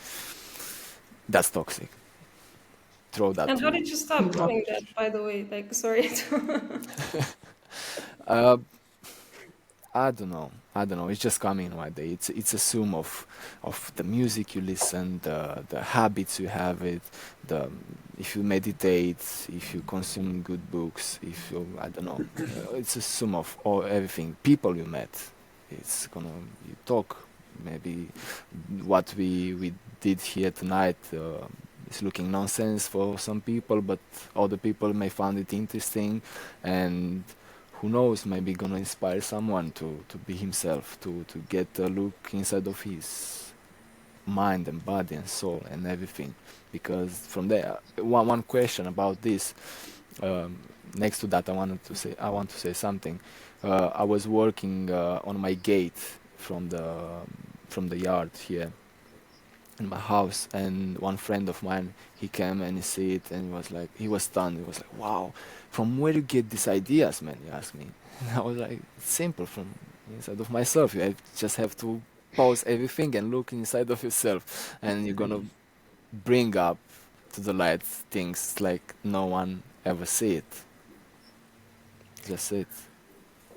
that's toxic. Throw that And how to. did you stop Mm, doing that, by the way? Like, sorry to... Uh, I don't know. I don't know. It's just coming one day. It's a sum of the music you listen, the habits you have it, the if you meditate, if you consume good books, if you I don't know. It's a sum of all everything. People you met. It's gonna you talk. Maybe what we did here tonight is looking nonsense for some people, but other people may find it interesting, and who knows, maybe gonna inspire someone to be himself, to get a look inside of his mind and body and soul and everything. Because from there, one question about this. Um, Next to that, I want to say something. I was working on my gate from the yard here in my house, and one friend of mine, he came and he see it and he was like, he was stunned. He was like, wow, from where you get these ideas, man? He asked me. And I was like, it's simple, from inside of myself. Just have to pause everything and look inside of yourself, and you're gonna bring up to the light things like no one ever see it. Just it.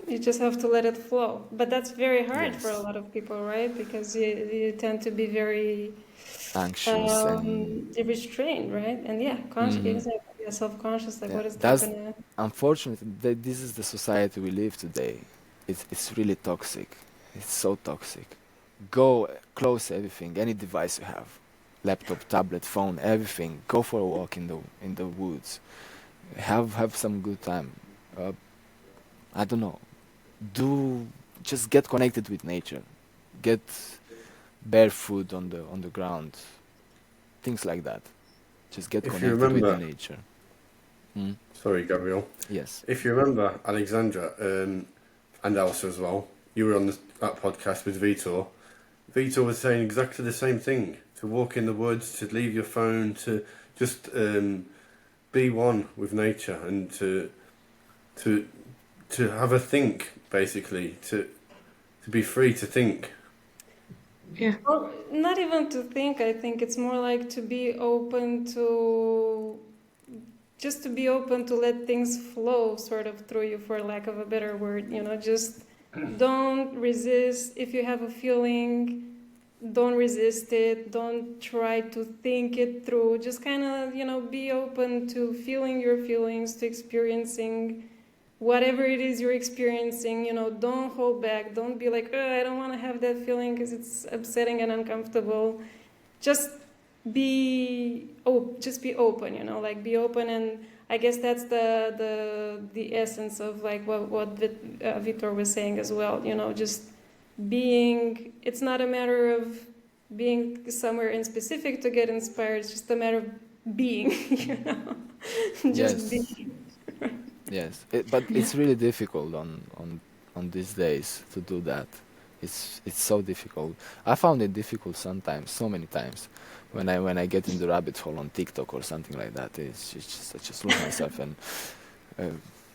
You just have to let it flow. But that's very hard for a Yes. lot of people, right? Because you tend to be very Anxious and restrained, right? And yeah, hmm exactly, yeah, self-conscious, like yeah, what is that that's gonna... unfortunately this is the society we live today. It's really toxic. It's so toxic. Go close everything, any device you have, laptop, tablet, phone, everything. Go for a walk in the woods. Have some good time. Uh, I don't know. Do just get connected with nature. Get barefoot on the ground. Things like that. Just get If you connected with the remember, nature. Mm. sorry, Gabriel. Yes. If you remember, Alexandra, and Elsa as well, you were on that podcast with Vitor. Vitor was saying exactly the same thing: to walk in the woods, to leave your phone, to just be one with nature, and to to have a think, basically, to be free to think. Yeah. Well, not even to think, I think it's more like to be open to... just to be open to let things flow sort of through you, for lack of a better word, just don't resist. If you have a feeling, don't resist it, don't try to think it through, just kind of, be open to feeling your feelings, to experiencing whatever it is you're experiencing. Don't hold back, don't be like, oh, I don't want to have that feeling because it's upsetting and uncomfortable. Just just be open, like be open. And I guess that's the essence of like what Vitor was saying as well, just being... it's not a matter of being somewhere in specific to get inspired, it's just a matter of being, just Yes. be. Yes. But Yeah. it's really difficult on these days to do that. It's so difficult. I found it difficult sometimes, so many times, when I get in the rabbit hole on TikTok or something like that. It's just, I just lose myself, and uh,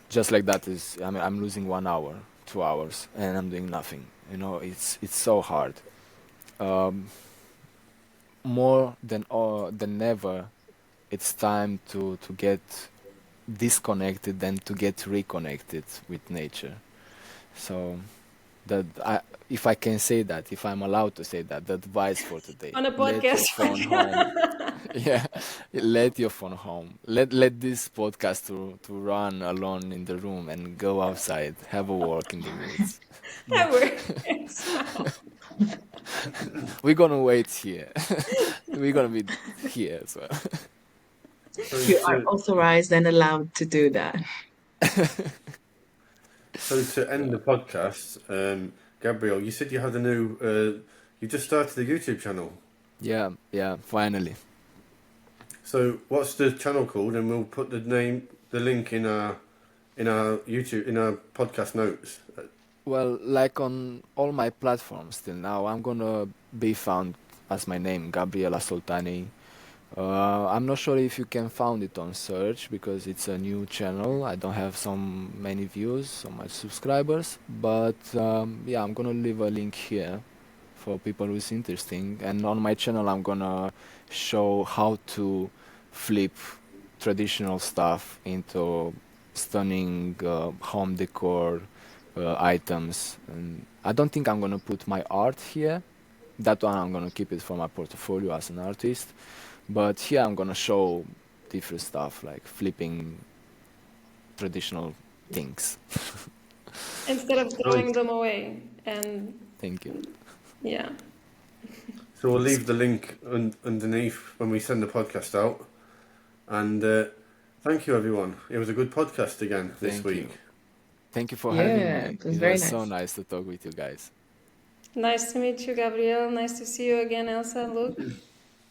just like that is I'm losing 1 hour, 2 hours, and I'm doing nothing. It's so hard. Um, More than ever, it's time to get disconnected and to get reconnected with nature. So that if I can say that, if I'm allowed to say that, the advice for today: On a let your podcast. phone home. Yeah, let your phone home. Let this podcast to run alone in the room and go outside, have a walk in the woods. That works. We're gonna wait here. We're gonna be here as well. So You are to authorized and allowed to do that. so to end the podcast, Gabriel, you said you had a new. You just started a YouTube channel. Yeah, finally. So what's the channel called? And we'll put the link in our YouTube in our podcast notes. Well, like on all my platforms till now, I'm gonna be found as my name, Gabriel Asoltanei. I'm not sure if you can find it on search because it's a new channel. I don't have so many views, so much subscribers, but yeah, I'm gonna leave a link here for people who's interesting. And on my channel, I'm gonna show how to flip traditional stuff into stunning home decor items. And I don't think I'm gonna put my art here. That one I'm gonna keep it for my portfolio as an artist. But here I'm gonna show different stuff like flipping traditional things. Instead of Nice. throwing them away. And Thank you. yeah. So we'll leave the link underneath when we send the podcast out. And thank you, everyone. It was a good podcast again this Thank week. you. Thank you for having Yeah, me. it was It very was so nice. nice to talk with you guys. Nice to meet you, Gabriel. Nice to see you again, Elsa and Luke.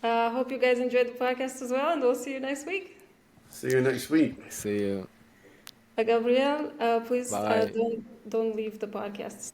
Hope you guys enjoyed the podcast as well, and we'll see you next week. See you next week. See you. Gabriel, please Bye. don't leave the podcast.